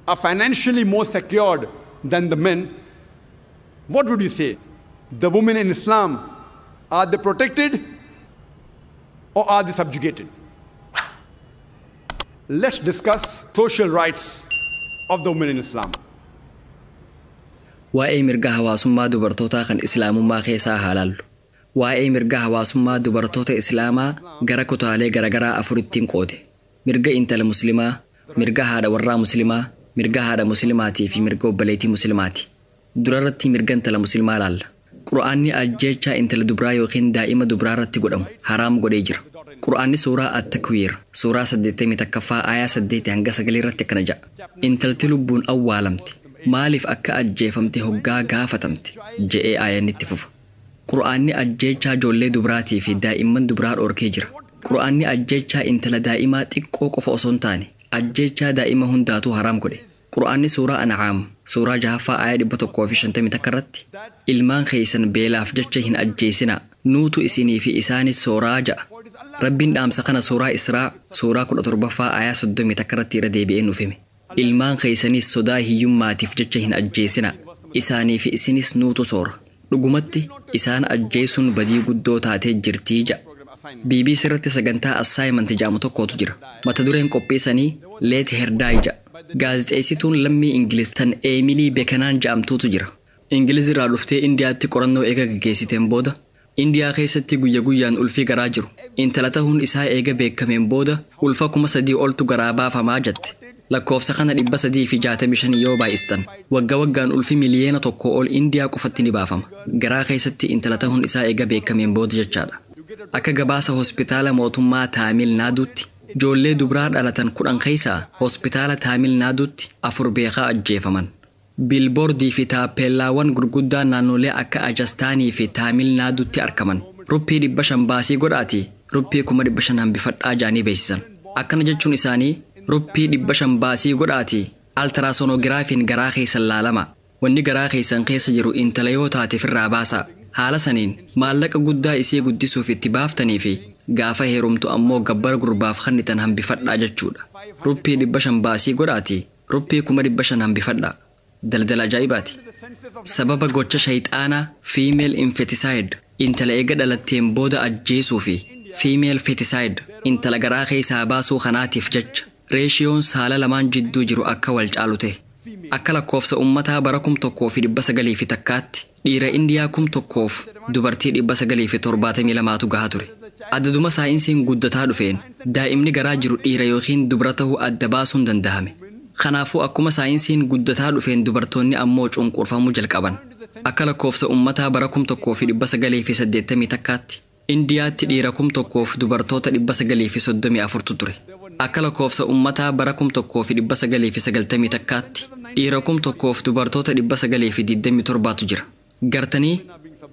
are financially more secured than the men, what would you say? The women in Islam, are they protected or are they subjugated? Let's discuss social rights of the women in Islam. Waa'ee mirga hawaasummaa dubartootaa kan islaamummaa keessaa haalaallu. Waa'ee mirga hawaasummaa dubartoota islaamaa gara kutaalee garagaraa afurittiin qoode. Mirga intala muslimaa, mirga haadha warraa muslimaa, mirga haadha muslimaatii fi mirga obboleettii muslimaati. Durarratti mirga intala muslimaa laalla. Qur'aanni ajjeechaa intala dubraa yookiin daa'ima dubraa irratti godhamu haraam godhee jira. Qur'aanni suuraa At-Takwiir suuraa 81ffaa aayaa 8 hanga 9 irratti akkana jedha. Intalti lubbuun awwaalamte maaliif akka ajjeefamte hoggaa gaafatamte jedhee aayaan itti fufa. Qur'aanni ajjeechaa ijoollee dubraatii fi daa'imman dubraa dhorkee jira. Qur'aanni ajjeechaa intala daa'imaa xiqqoo qofa osoo hin taane ajjeechaa daa'ima hundaatu haraam godhe. Qur'aanni suuraa An'aam suuraa 6ffaa aayaa 151 irratti ilmaan keessan beelaaf jecha hin ajjeesinaa nuutu isinii fi isaanis sooraa ja'a. Rabbiin dhaamsa kana suuraa Israa suuraa 17ffaa aayaa 31 irratti irra deebi'ee nuuf hime. Ilmaan keessanis sodaa hiyyummaatiif jecha hin ajjeesinaa isaanii fi isinis nuutu soora. Dhugumatti isaan ajjeesuun badii guddoo taatee jirtii ja'a. BBC irratti sagantaa assignment jedhamu tokkotu jira. Mata dureen qopheessanii Let Her Die ja'a. Gaazexeessituun lammii Ingiliz tan Emily Bekenaan jedhamtuutu jira. Ingiliz irraa dhuftee Indiyaatti qorannoo eega gaggeessiteen booda Indiyaa keessatti guyya guyyaan ulfii garaa jiru. Intala ta'uun isaa eega beekameen booda ulfa 3,000 oltu garaa baafamaa jette. Lakkoofsa kana 365 yoo baay'istan waggaan ulfi miliyoona 1 ol Indiyaa qofatti ni baafama. Garaa keessatti intala ta'uun isaa eega beekameen booda jechaadha. Akka gabaasa hospitaala mootummaa Taamil Naaduutti ijoollee dubaraa dhalatan 10 keessaa hospitaala Taamil Naaduutti 4 beekaa ajjeefaman. Biilboordii fi taappeellaawwan gurguddaan naannolee akka Ajastaanii fi Taamil Naaduutti argaman. Ruppii 500 baasii godhaatii ruppii 500 hambifadhaa jaanii beeksisan. Akkana jechuun isaanii ruppii 500 baasii godhaatii altaraasoonogiraafiin garaa keessan laalama. Wanni garaa keessan keessa jiru intala yoo taateef irraa baasaa. Haala saniin maallaqa guddaa isii guddisuuf itti baaftanii fi gaafa heerumtu ammoo gabbara gurbaaf kennitan hambifadhaa jechuudha. Ruppii 500 baasii godhaatii ruppii 500 hambifadhaa. Daldala ajaa'ibaati. Sababa gocha shayxaanaa female infanticide intala eega dhalatteen booda ajjeesuu fi female feticide intala garaa keessaa baasuu kanaatiif jecha reeshiyoon saala lamaan jidduu jiru akka wal caalu ta'e. Akka lakkoofsa ummataa bara 1900 takkaatti dhiira Indiyaa 1,000 dubartii 972tu gahaa ture. Addaduma saayinsiin guddataa dhufeen daa'imni garaa jiru dhiira yookiin dubara ta'uu adda baasuun dandahame. Kanaafuu akkuma saayinsiin guddataa dhufeen dubartoonni ammoo cunqurfamuu jalqaban. Akka lakkoofsa ummataa bara 1980 takkaatti Indiyaatti dhiira 1,000 dubartoota 934tu ture. Akka lakkoofsa ummataa bara 1990 takkaatti dhiira 1,000 dubartoota 927tu jira. Gartanii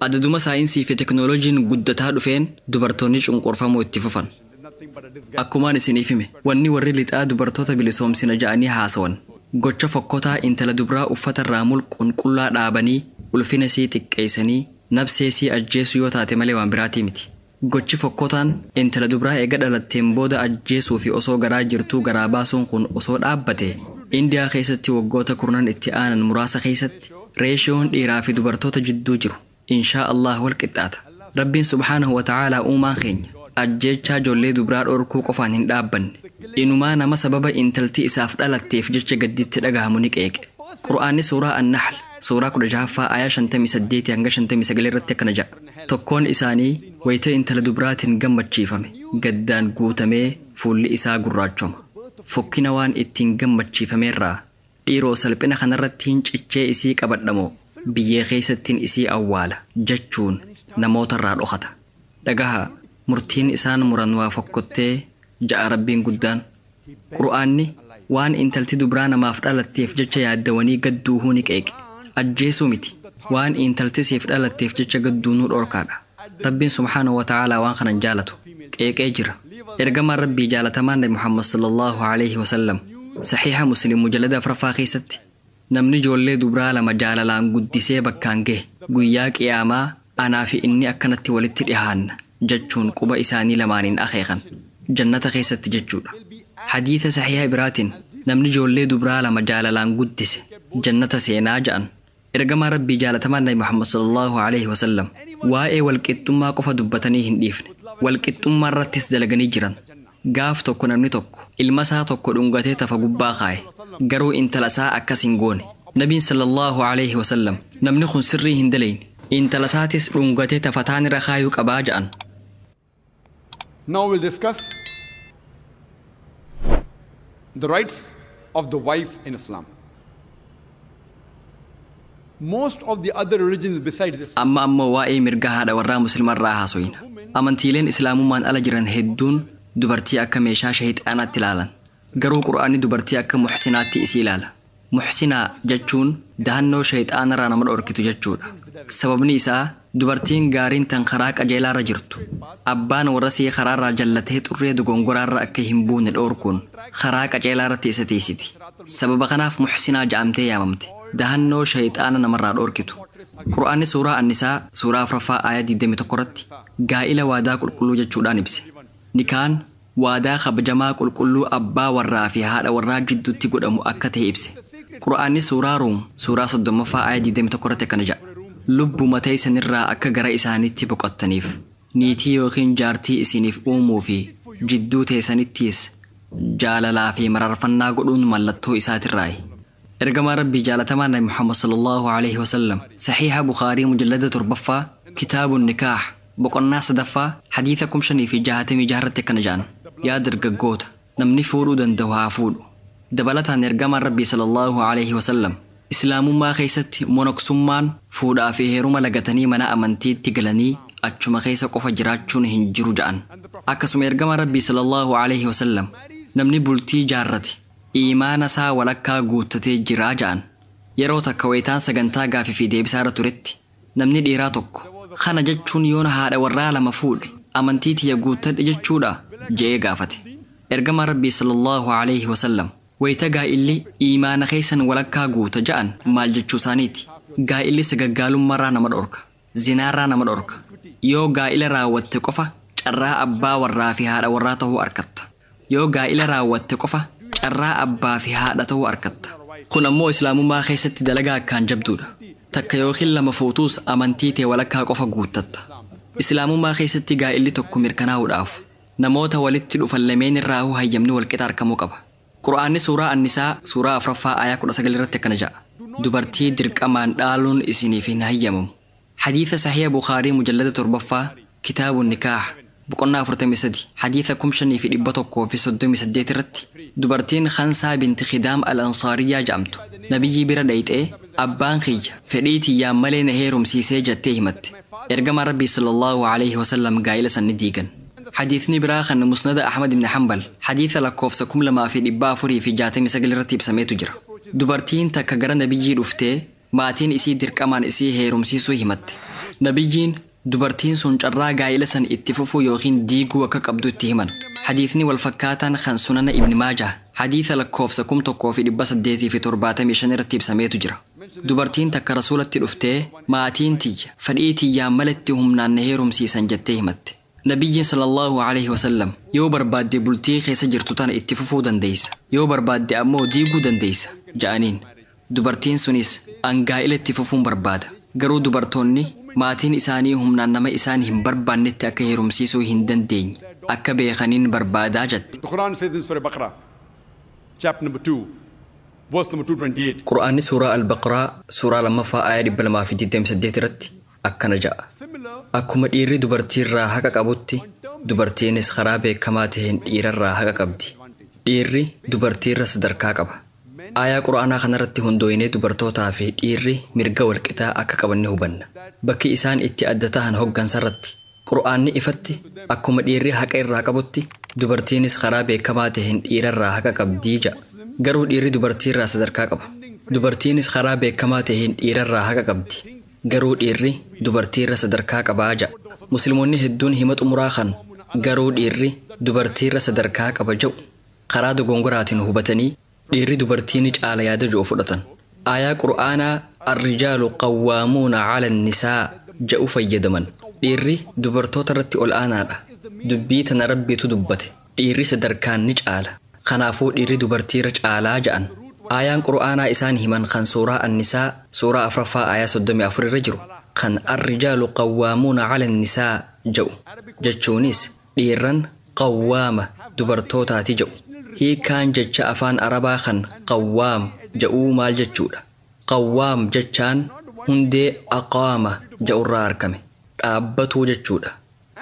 addaduma saayinsii fi teknooloojiin guddataa dhufeen dubartoonni cunqurfamuu itti fufan. Akkumaan isiniif hime wanni warri lixaa dubartoota bilisoomsina ja'anii haasawan gocha fokkotaa intala dubaraa uffata irraa mulquun qullaa dhaabanii ulfina sii xiqqeessanii nabsee sii ajjeesuu yoo taate malee waan biraatii miti. Gochi fokkotaan intala dubaraa eega dhalatteen booda ajjeesuu fi osoo garaa jirtuu garaa baasuun kun osoo dhaabbate Indiyaa keessatti waggoota 10 itti aanan muraasa keessatti reeshiyoon dhiiraa fi dubartoota jidduu jiru inshaa Allah wal qixxaata. Rabbiin subhaanahu wa ta'aalaa uumaan keenya ajjechaa ijoollee dubaraa dhorkuu qofaan hin dhaabbanne inumaa nama sababa intalti isaaf dhalatteef jecha gadditti dhagahamu ni qeeqe. Qur'aanni suuraa An-Nahl suuraa 16 ayaa 58 hanga 59 irratti akkana jedha. Tokkoon isaanii wayita intala dubaraatiin gammachiifame gaddaan guutamee fuulli isaa gurraachoma. Fokkina waan ittiin gammachiifameerraa dhiiroo salphina kanarratti hin cichee isii qabadhamoo biyyee keessattiin isii awwaala jechuun namootarraa dhokata. Dhagaha murtiin isaan muran waa fokkottee ja'a Rabbiin guddaan. Qur'aanni waan intalti dubaraa namaaf dhalatteef jecha yaaddawanii gadduuhuu ni qeeqe. Ajjeesuu miti waan intalti siif dhalatteef jecha gadduunuu dhorkaadha. Rabbiin subhaanahu wa ta'aalaa waan kanan jaalatu qeeqee jira. Ergamaan Rabbii jaalatamaan Nabi Muhammad sallallahu alaihi wasallam saxiixa Muslim mujallada 4 keessatti namni ijoollee dubaraa lama jaalalaan guddisee bakkaan gahe guyyaa qiyaamaa anaa fi inni akkanatti walitti dhihaanna jechuun quba isaanii lamaaniin akeekan jannata keessatti jechuudha. Hadiisa saxiixa biraatiin namni ijoollee dubaraa lama jaalalaan guddise jannata seenaa ja'an. Ergamaa Rabbii jaalatamaan Nabi Muhammad sallallahu alaihi wasallam waa'ee walqixxummaa qofa dubbatanii hin dhiifne walqixxummaa irrattis dalaganii jiran. Gaaf tokko namni tokko ilma isaa tokko dhungatee tafa gubbaa kaa'e garuu intala isaa akkas hin goone. Nabiin sallallahu alaihi wasallam namni kun sirrii hin dalayne intala isaatis dhungatee tafataan irra kaayuu qabaa ja'an. Now we'll discuss the rights of the wife in Islam. Most of the other religions besides Islam. Amma waa'ee mirga haadha warraa musliimarraa haasoyina. Amantiileen islaamummaan ala jiran hedduun dubartii akka meeshaa shayxaanaatti ilaalan. Garuu Qur'aanni dubartii akka muhsinaatti isii ilaala. Muhsinaa jechuun dahannoo shayxaanarraa nama dhorkitu jechuudha. Sababni isaa dubartiin gaariin tan karaa qajeelaarra jirtu. Abbaan warra sii karaarraa jallatee xurree dogongoraarra akka hin buune dhorkuun karaa qajeelaarratti isa teessiti. Sababa kanaaf muhsinaa ja'amtee yaamamte. Dahannoo shayxaana namarraa dhorkitu. Qur'aanni suuraa An-Nisaa suuraa 4 ayaa 21 irratti gaa'ila waadaa qulqulluu jechuudhaan ibse. Nikaan waadaa kabajamaa qulqulluu abbaa warraa fi haadha warraa jidduutti godhamu akka ta'e ibse. Qur'aanni suuraa Ruum suuraa 30 ayaa 21 irratti akkana jedha. Lubbuma teessanirraa akka gara isaaniitti boqottaniif niitii yookiin jaartii isiniif uumuu fi jidduu teessanittiis jaalalaa fi mararfannaa godhuun mallattoo isaatirraayi. Ergamaa Rabbii jaalatamaan Nabi Muhammad sallallahu alaihi wasallam saxiixa Bukhaarii mujallada 7 kitaabun nikaah boqonnaa sadaffaa hadiisa 566 kana jaan yaa dargaggoota namni fuudhuu danda'u haa fuudhu dabalataan ergamaan rabbii sallallahu alaihi wasallam islaamummaa keessatti monoksummaan fuudhaa fi heeruma lagatanii mana amantiitti galanii achuma keessa qofa jiraachuun hin jiru ja'an akkasuma ergamaan rabbii sallallahu alaihi wasallam namni bultii jaarrate iimaana isaa walakkaa guuttatee jiraa ja'an yeroo takka wayitaan sagantaa gaafii fi deebisaarra turetti namni dhiiraa tokko kana jechuun yoona haadha warraa lama fuudhe amantii tiyya guuttadhe jechuudha je'ee gaafate ergamaan rabbii sallallahu alaihi wasallam wayita gaa'illi iimaana keessan walakkaa guuta ja'an maal jechuu isaaniiti gaa'illi sagaggaalummaarraa nama dhorka zinaarraa nama dhorka yoo gaa'ila raawwatte qofa carraa abbaa warraa fi haadha warraa ta'uu argatta yoo gaa'ila raawwatte qofa carraa abbaa fi haadha ta'uu argatta kun ammoo islaamummaa keessatti dalagaa akkaan jabduudha takka yookiin lama fuutuus amantii tee walakkaa qofa guuttatta islaamummaa keessatti gaa'illi tokko mirkanaa'uudhaaf namoota walitti dhufan lameen irraa hayyamni walqixa argamuu qaba qur'aanni suuraa annisaa suuraa 4ffaa aayaa 19 irratti akkana ja'a dubartii dirqamaan dhaaluun isiniif hin hayyamamu hadiisa sahiha bukaarii mujallada 7ffaa kitaabu nikaah boqonnaa 43 hadiisa 5138 irratti dubartiin khansaa binti khidaam al-ansaariyyaa jedhamtu nabiyyi bira dhayxee abbaan kiyya fedhii tiyyaan malee na heerumsiisee jettee himatte ergamaan rabbii sallallahu alaihi wasallam gaa'ila sanni diigan hadiisni biraa kan musnada ahmad ibn hanbal hadiisa lakkoofsa 2469 irratti ibsameetu jira dubartiin takka gara nabiyyii dhuftee maatiin isii dirqamaan isii heerumsiisuu himatte nabiyyiin dubartiin sun carraa gaa'ila san itti fufuu yookiin diiguu akka qabdu itti himan hadiisni wal fakkaataan kan sunana ibn maajah hadiisa lakkoofsa 1875 irratti ibsameetu jira dubartiin takka rasuulatti dhuftee maatiin tiyya fedhii tiyyaan malatti humnaan na heerumsiisan jettee himatte nabiyyiin sallallahu alaihi wasallam yoo barbaadde bultii keessa jirtu tana itti fufuu dandeessa yoo barbaadde ammoo diiguu dandeessa ja'aniin dubartiin sunis an gaa'ila itti fufuun barbaada garuu dubartoonni maatiin isaanii humnaan nama isaan hin barbaannetti akka heerumsiisuu hin dandeenye akka beekaniin barbaadaa jette. The Quran says in Surah Baqarah, chapter number 2, verse number 228. Qur'aanni suuraa al-Baqaraa suuraa 2ffaa aayaa 228 irratti akkana ja'a. Akkuma dhiirri dubartiirraa haqa qabutti dubartiinis karaa beekamaa ta'een dhiirarraa haqa qabdi. Dhiirri dubartiirra sadarkaa qaba. Aayaa quraanaa kanarratti hundooyinee dubartootaa fi dhiirri mirga walqixaa akka qaban ni hubanna. Bakki isaan itti adda ta'an hoggansarratti quraanni ifatti akkuma dhiirri haqa irraa qabutti dubartiinis karaa beekamaa ta'een dhiirarraa haqa qabdii ja'a. Garuu dhiirri dubartiirraa sadarkaa qaba. Dubartiinis karaa beekamaa ta'een dhiirarraa haqa qabdi. Garuu dhiirri dubartiirra sadarkaa qabaa ja'a. Musliimoonni hedduun hima xumuraa kan garuu dhiirri dubartiirra sadarkaa qaba jedhu karaa dogongoraatiin hubatanii dhiirri dubartiini caala yaada jiru fudhatan. Aayaa qur'aanaa ar-rijaalu qawwaamuuna 'ala an-nisaa jedhu fayyadaman. Dhiirri dubartoota irratti ol aanaadha. Dubbii tana rabbiitu dubbate. Dhiirri sadarkaan ni caala. Kanaafuu dhiirri dubartiirra caalaa ja'an. Aayaan qur'aanaa isaan himan kan suuraa an-nisaa suuraa 4ffaa aayaa 34 irra jiru kan ar-rijaalu qawwaamuuna 'ala an-nisaa jedhu jechuunis dhiirran qawwaama dubartootaati jedhu. Hiikaan jecha afaan arabaa kan qawwaam jedhuu maal jechuudha? Qawwaam jechaan hundee aqaama jedhurraa argame dhaabbatuu jechuudha.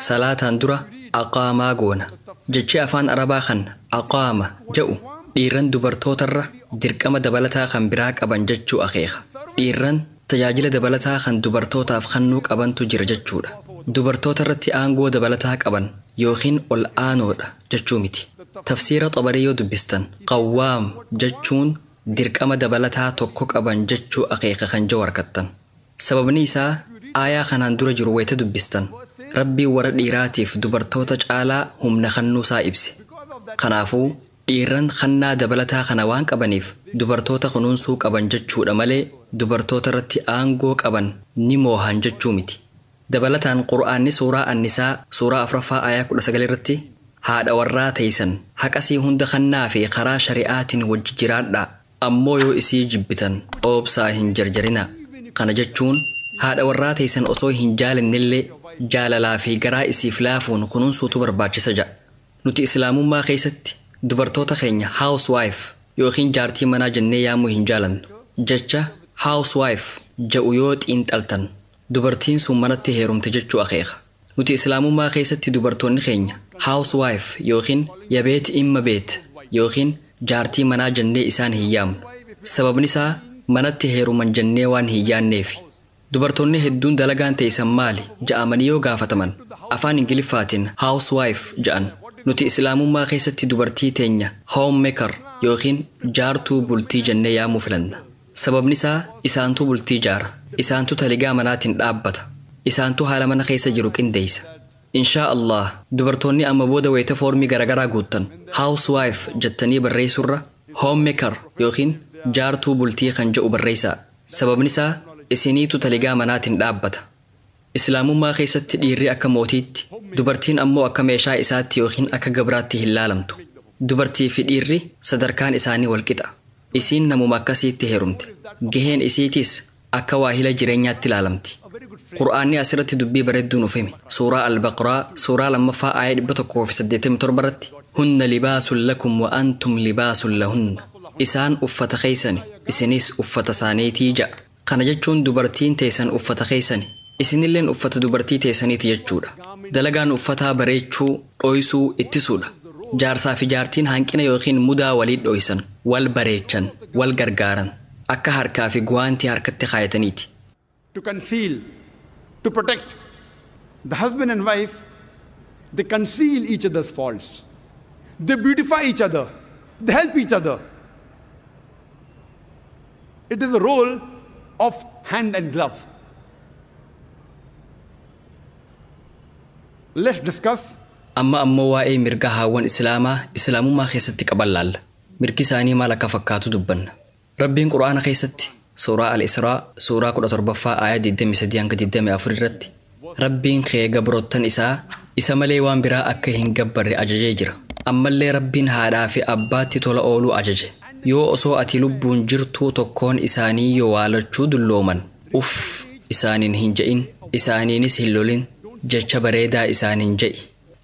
Salaataan dura aqaamaa goona. Jechi afaan arabaa kan aqaama jedhu dhiirran dubartootarra dirqama dabalataa kan biraa qaban jechuu akeeka. Dhiirran tajaajila dabalataa kan dubartootaaf kennuu qabantu jira jechuudha. Dubartoota irratti aangoo dabalataa qaban yookiin ol aanoodha jechuu miti. Tafsiira Xabarii yoo dubbistan qawwaam jechuun dirqama dabalataa tokko qaban jechuu akeeka kan jiru argattan. Sababni isaa aayaa kanaan dura jiru wayita dubbistan rabbii warra dhiiraatiif dubartoota caalaa humna kennuusaa ibse. Kanaafuu dhiirran kennaa dabalataa kana waan qabaniif dubartoota kunuunsuu qaban jechuudha malee dubartoota irratti aangoo qaban ni moohan jechuu miti. Dabalataan qur'aanni suuraa an-nisaa suuraa 4ffaa aayaa 19 irratti haadha warraa teessan haqasii hunda kennaa fi karaa shari'aatiin wajji jiraadhaa ammoo yoo isii jibbitan oobsaa hin jarjarinaa. Kana jechuun haadha warraa teessan osoo hin jaalannillee jaalalaa fi garaa isiif laafuun kunuunsuutu barbaachisa ja'a. Nuti islaamummaa keessatti dubartoota keenya housewife yookiin jaartii manaa jennee yaamuu hin jaalannu. Jecha housewife jedhu yoo xiinxaltan dubartiin sun manatti heerumte jechuu akeeka. nuti islaamummaa keessatti dubartoonni keenya housewife yookiin yabeet imma beet yookiin jaartii manaa jennee isaan hin yaamnu. Sababni isaa manatti heeruman jennee waan hin yaanneefi. Dubartoonni hedduun dalagaan teessan maali ja'amanii yoo gaafataman afaan Ingiliffaatiin housewife ja'an. Nuti islaamummaa keessatti dubartii teenya homemaker yookiin jaartuu bultii jennee yaamuu filanna. Sababni isaa isaantu bultii jaara. Isaantu taligaa manaatiin dhaabbata. Isaantu haala mana keessa jiru qindeessa. Inshaa Allah dubartoonni amma booda wayita foormii garagaraa guuttan housewife jettanii barreessurra homemaker yookiin jaartuu bultii kan jedhu barreessaa. Sababni isaa isiniitu taligaa manaatiin dhaabbata. Islaamummaa keessatti dhiirri akka mootiitti dubartiin ammoo akka meeshaa isaatti yookiin akka gabraatti hin laalamtu. Dubartii fi dhiirri sadarkaan isaanii walqixa. Isiin namuma akkasiitti heerumte. Gaheen isiitis akka waahila jireenyaatti ilaalamti. Qur'aanni asirratti dubbii bareedduu nuuf hime. Suuraa Al-Baqraa suuraa 2ffaa aayee 187 irratti hunna libaasun lakum wa antum libaasun lahunna. Isaan uffata keessani isinis uffata isaaniitii ja'a. Kana jechuun dubartiin teessan uffata keessani isinilleen uffata dubartii teessaniiti jechuudha. Dalagaan uffataa bareechuu dhoysuu ittisuudha. Jaarsaa fi jaartiin hanqina yookiin mudaa waliin dhoysan wal bareechan wal gargaaran akka harkaa fi guwaantii harkatti kaayataniiti. To conceal, to protect. The husband and wife, they conceal each other's faults. They beautify each other. They help each other. It is a role of hand and glove. Let's discuss. Amma ammoo waa'ee mirga haawwan islaamummaa keessatti qaban laalla. Mirgi isaanii maal akka fakkaatu dubbanna. Rabbiin Qur'aana keessatti suuraa Al-Israa suuraa 17ffaa aayee 23-24 irratti Rabbiin kee gabrootan isaa isa malee waan biraa akka hin gabbarre ajajee jira. Ammallee Rabbiin haadhaa fi abbaatti tola ooluu ajaje. Yoo osoo ati lubbuun jirtuu tokkoon isaanii yoo waalachuu dullooman isaaniin hin je'in isaaniinis hin lolin jecha bareedaa isaaniin je'i.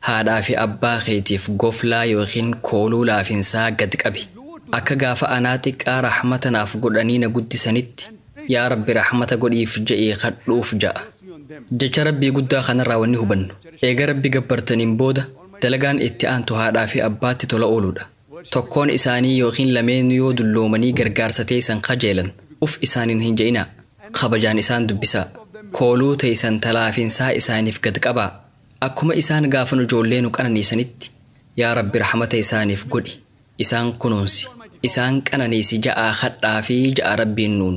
Haadhaa fi abbaa keetiif goflaa yookiin kooluu laafinsaa gad qabi. Akka gaafa anaa xiqqaa rahmatanaaf godhanii na guddisanitti yaa Rabbi rahmata godhiif je'ee kadhuuf ja'a. Jecha Rabbii guddaa kanarraa wanni hubannu. Eega Rabbi gabbartaniin booda dalagaan itti aantu haadhaa fi abbaatti tola ooluudha. Tokkoon isaanii yookiin lameen yoo dulloomanii gargaarsa teessan kajeelan isaaniin hin je'inaa. Kabajaan isaan dubbisaa. Kooluu teessan talaafinsaa isaaniif gad qabaa. Akkuma isaan gaafa nu ijoollee nu qananiisanitti yaa Rabbi rahmata isaaniif godhi. Isaan kunuunsi. Isaan qananiisi ja'aa kadhaa fi ja'a Rabbiin nuun.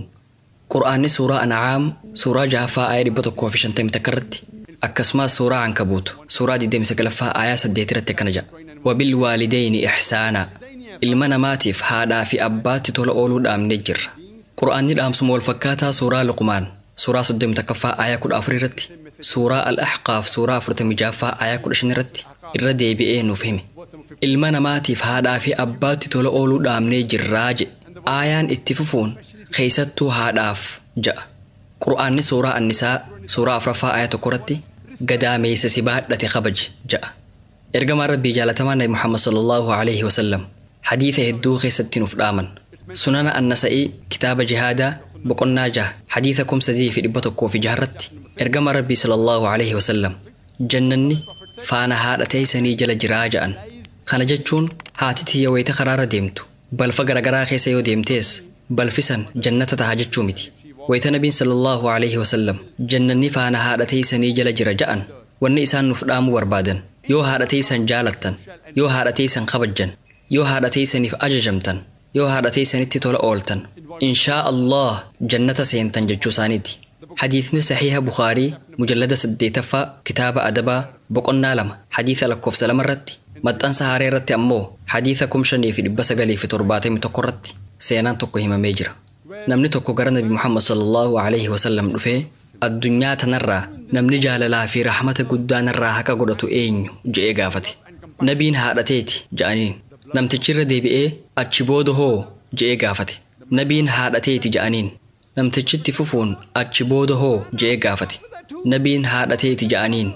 Qur'aanni suuraa An'aam suuraa 6ffaa aayee 151 irratti akkasumas suuraa Ankabuut suuraa 29ffaa aayee 8 irratti akkana ja'a. Wabil waalidayni ihsaanaa. Ilma namaatiif haadhaa fi abbaatti tola ooluu dhaamnee jirra. Qur'aanni dhaamsuma wal fakkaataa suuraa Luqmaan suuraa 31ffaa aayee 14 irratti suuraa Al-Ahqaaf suuraa 46ffaa aayee 15 irratti irra deebi'ee nuuf hime. Ilma namaatiif haadhaa fi abbaatti tola ooluu dhaamnee jirraa jedhe. Aayaan itti fufuun keessattuu haadhaaf ja'a. Qur'aanni suuraa Annisaa suuraa 4ffaa aayee 1 irratti gadaameessa si baadhate kabaji ja'a. Ergamaan Rabbii jaalatamaan Nabi Muhammad sallallahu alaihi wasallam hadiisa hedduu keessatti nuuf dhaaman. Sunana An-Nasa'ii kitaaba jihaadaa boqonnaa 6 hadiisa 3106 irratti ergamaan Rabbii sallallahu alaihi wasallam jannanni faana haadha teessanii jala jiraa ja'an. Kana jechuun haati tiyya wayita karaarra deemtu balfa garagaraa keessa yoo deemtees balfisan jannata taha jechuu miti. Wayita Nabiin sallallahu alaihi wasallam jannanni faana haadha teessanii jala jira ja'an wanni isaan nuuf dhaamuu barbaadan yoo haadha teessan jaalattan yoo haadha teessan kabajjan yoo haadha teessaniif ajajamtan yoo haadha teessanitti tola ooltan inshaa Allah jannata seentan jechuu isaaniiti. Hadiisni sahiha Bukhaarii mujallada 8ffaa kitaaba adabaa boqonnaa 2 hadiisa lakkoofsa 2 irratti maxxansa haaree irratti ammoo hadiisa 5971 irratti seenaan tokko himamee jira. Namni tokko gara Nabi Muhammad sallallahu alaihi wasallam dhufee addunyaa tanarraa namni jaalalaa fi rahmata guddaanarraa haqa godhatu eenyu je'ee gaafate. Nabiin haadhateeti ja'aniin. Namtichi irra deebi'ee achi booda hoo je'ee gaafate. Nabiin haadhateeti ja'aniin. Namtichitti fufuun achi booda hoo je'ee gaafate. Nabiin haadhateeti ja'aniin.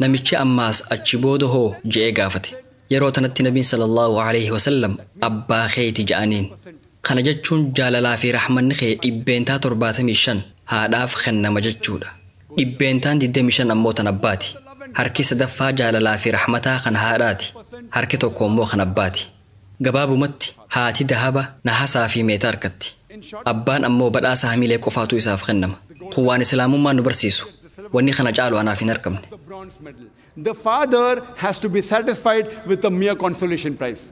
Namichi ammaas achi booda hoo je'ee gaafate. Yeroo tanatti Nabiin sallallahu alaihi wasallam abbaa keeti ja'aniin. Kana jechuun jaalalaa fi rahmanni kee 75 haadhaaf kennama jechuudha. 25 ammoo tan abbaati. harki sadaffaa jaalalaa fi rahmataa kan haadhaati harki tokko immoo kan abbaati gabaabumatti haati dahaba nahasaa fi meetaa harkatti abbaan ammoo badhaasa hamilee qofaatu isaaf kennama kun waan islaamummaan nu barsiisu wanni kana caalu anaaf hin argamne. The father has to be satisfied with a mere consolation prize.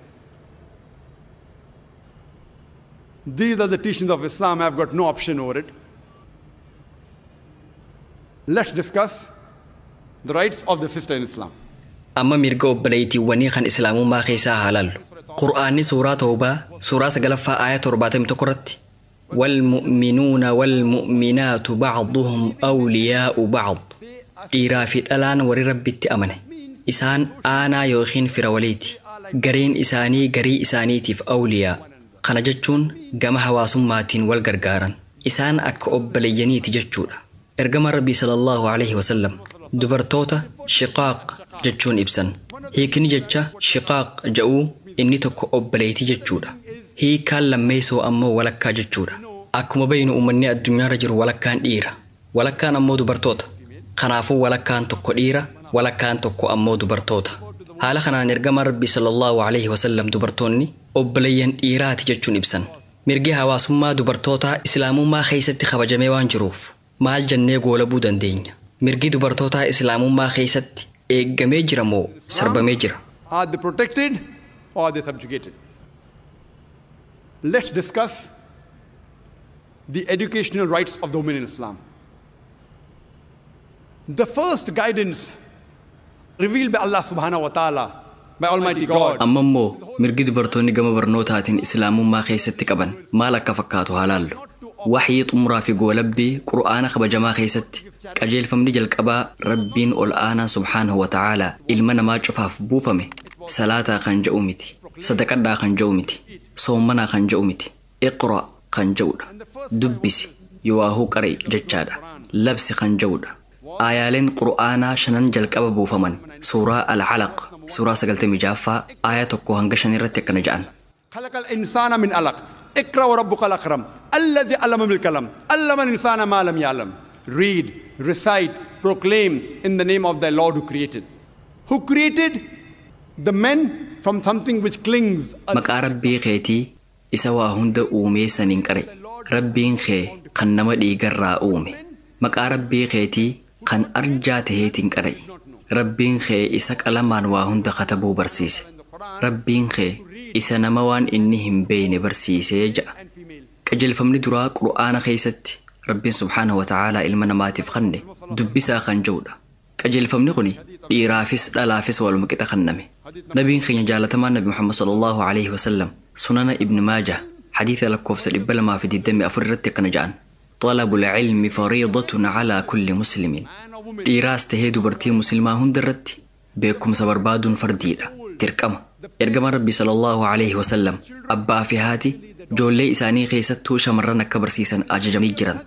These are the teachings of Islam. I have got no option over it. Let's discuss the rights of the sister in Islam. Amma mirga obboleettiiwwanii kan islaamummaa keessaa haa laallu. Qur'aanni suuraa Tawbaa suuraa 9ffaa aaya 71 irratti والمؤمنون والمؤمنات بعضهم أولياء بعض dhiiraa fi dhalaan warri rabbitti amane isaan aanaa yookiin fira waliiti gariin isaanii garii isaaniitiif awliyaa kana jechuun gama hawaasummaatiin wal gargaaran isaan akka obboleeyyaniiti jechuudha ergama rabbii sallallahu alaihi wasallam dubartoota shiqaaq jechuun ibsan hiikni jecha shiqaaq ja'uu inni tokko obboleetii jechuudha hiikaan lammeessoo ammoo walakkaa jechuudha akkuma beeynu uummanni addunyaarra jiru walakkaan dhiira walakkaan ammoo dubartoota kanaafuu walakkaan tokko dhiira walakkaan tokko ammoo dubartoota haala kanaan ergama rabbii sallallahu alaihi wasallam dubartoonni obboleeyyan dhiiraati jechuun ibsan mirgi hawaasummaa dubartootaa islaamummaa keessatti kabajamee waan jiruuf maal jennee goolabuu dandeenya mirgi dubartootaa islaamummaa keessatti eeggamee jira moo sarbamee jira. Are they protected or are they subjugated? Let's discuss the educational rights of the women in Islam. The first guidance revealed by Allah subhanahu wa ta'ala, by Almighty God. Amammoo mirgi dubartoonni gama barnootaatiin islaamummaa keessatti qaban maal akka fakkaatu haa laallu. Waxyii xumuraa fi goolabbii qur'aana kabajamaa keessatti qajeelfamni jalqabaa rabbiin ol aanaa subhanahu wa ta'ala ilma namaa cufaaf buufame salaataa kan jedhu miti sadaqadhaa kan jedhu miti soommanaa kan jedhu miti iqra kan jedhudha dubbisi yoo qari jechaadha labsi kan jedhudha aayaaleen qur'aanaa shanan jalqaba buufaman suuraa al-alaq suuraa 96 aaya 1 hanga 5 irratti akkana jedhan khalaqal insaana min alaq اقرأ وربك الأكرم الذي علم بالقلم علم الإنسان ما لم يعلم. Read, recite, proclaim in the name of thy Lord who created. Who created the men from something which clings. Maqaa rabbii keetii isa waa hunda uumee saniin qare rabbiin kee kan nama dhiigarraa uume maqaa rabbii keetii kan arjaa taheetiin qare rabbiin kee isa qalamaan waa hunda katabuu barsiise rabbiin kee isa nama waan inni hin beeyne barsiisee jedha qajeelfamni duraa qur'aana keessatti rabbiin subhaanahu wa ta'aalaa ilma namaatiif kenne dubbisaa kan jedhudha qajeelfamni kuni dhiiraafis dhalaafis waluma qixa kenname nabiin keenya jaalatamaan nabi muhammad sallallahu alaihi wasallam sunana ibn maajah hadiisa lakkoofsa 224 irratti akkana jedhan طلب العلم فريضة على كل مسلم dhiiraas tahee dubartii muslimaa hunda irratti beekumsa barbaaduun fardiidha dirqama ergama rabbi sallallahu alaihi wasallam abbaa fi haati ijoollee isaanii keessattuu shamarran akka barsiisan ajajamanii jiran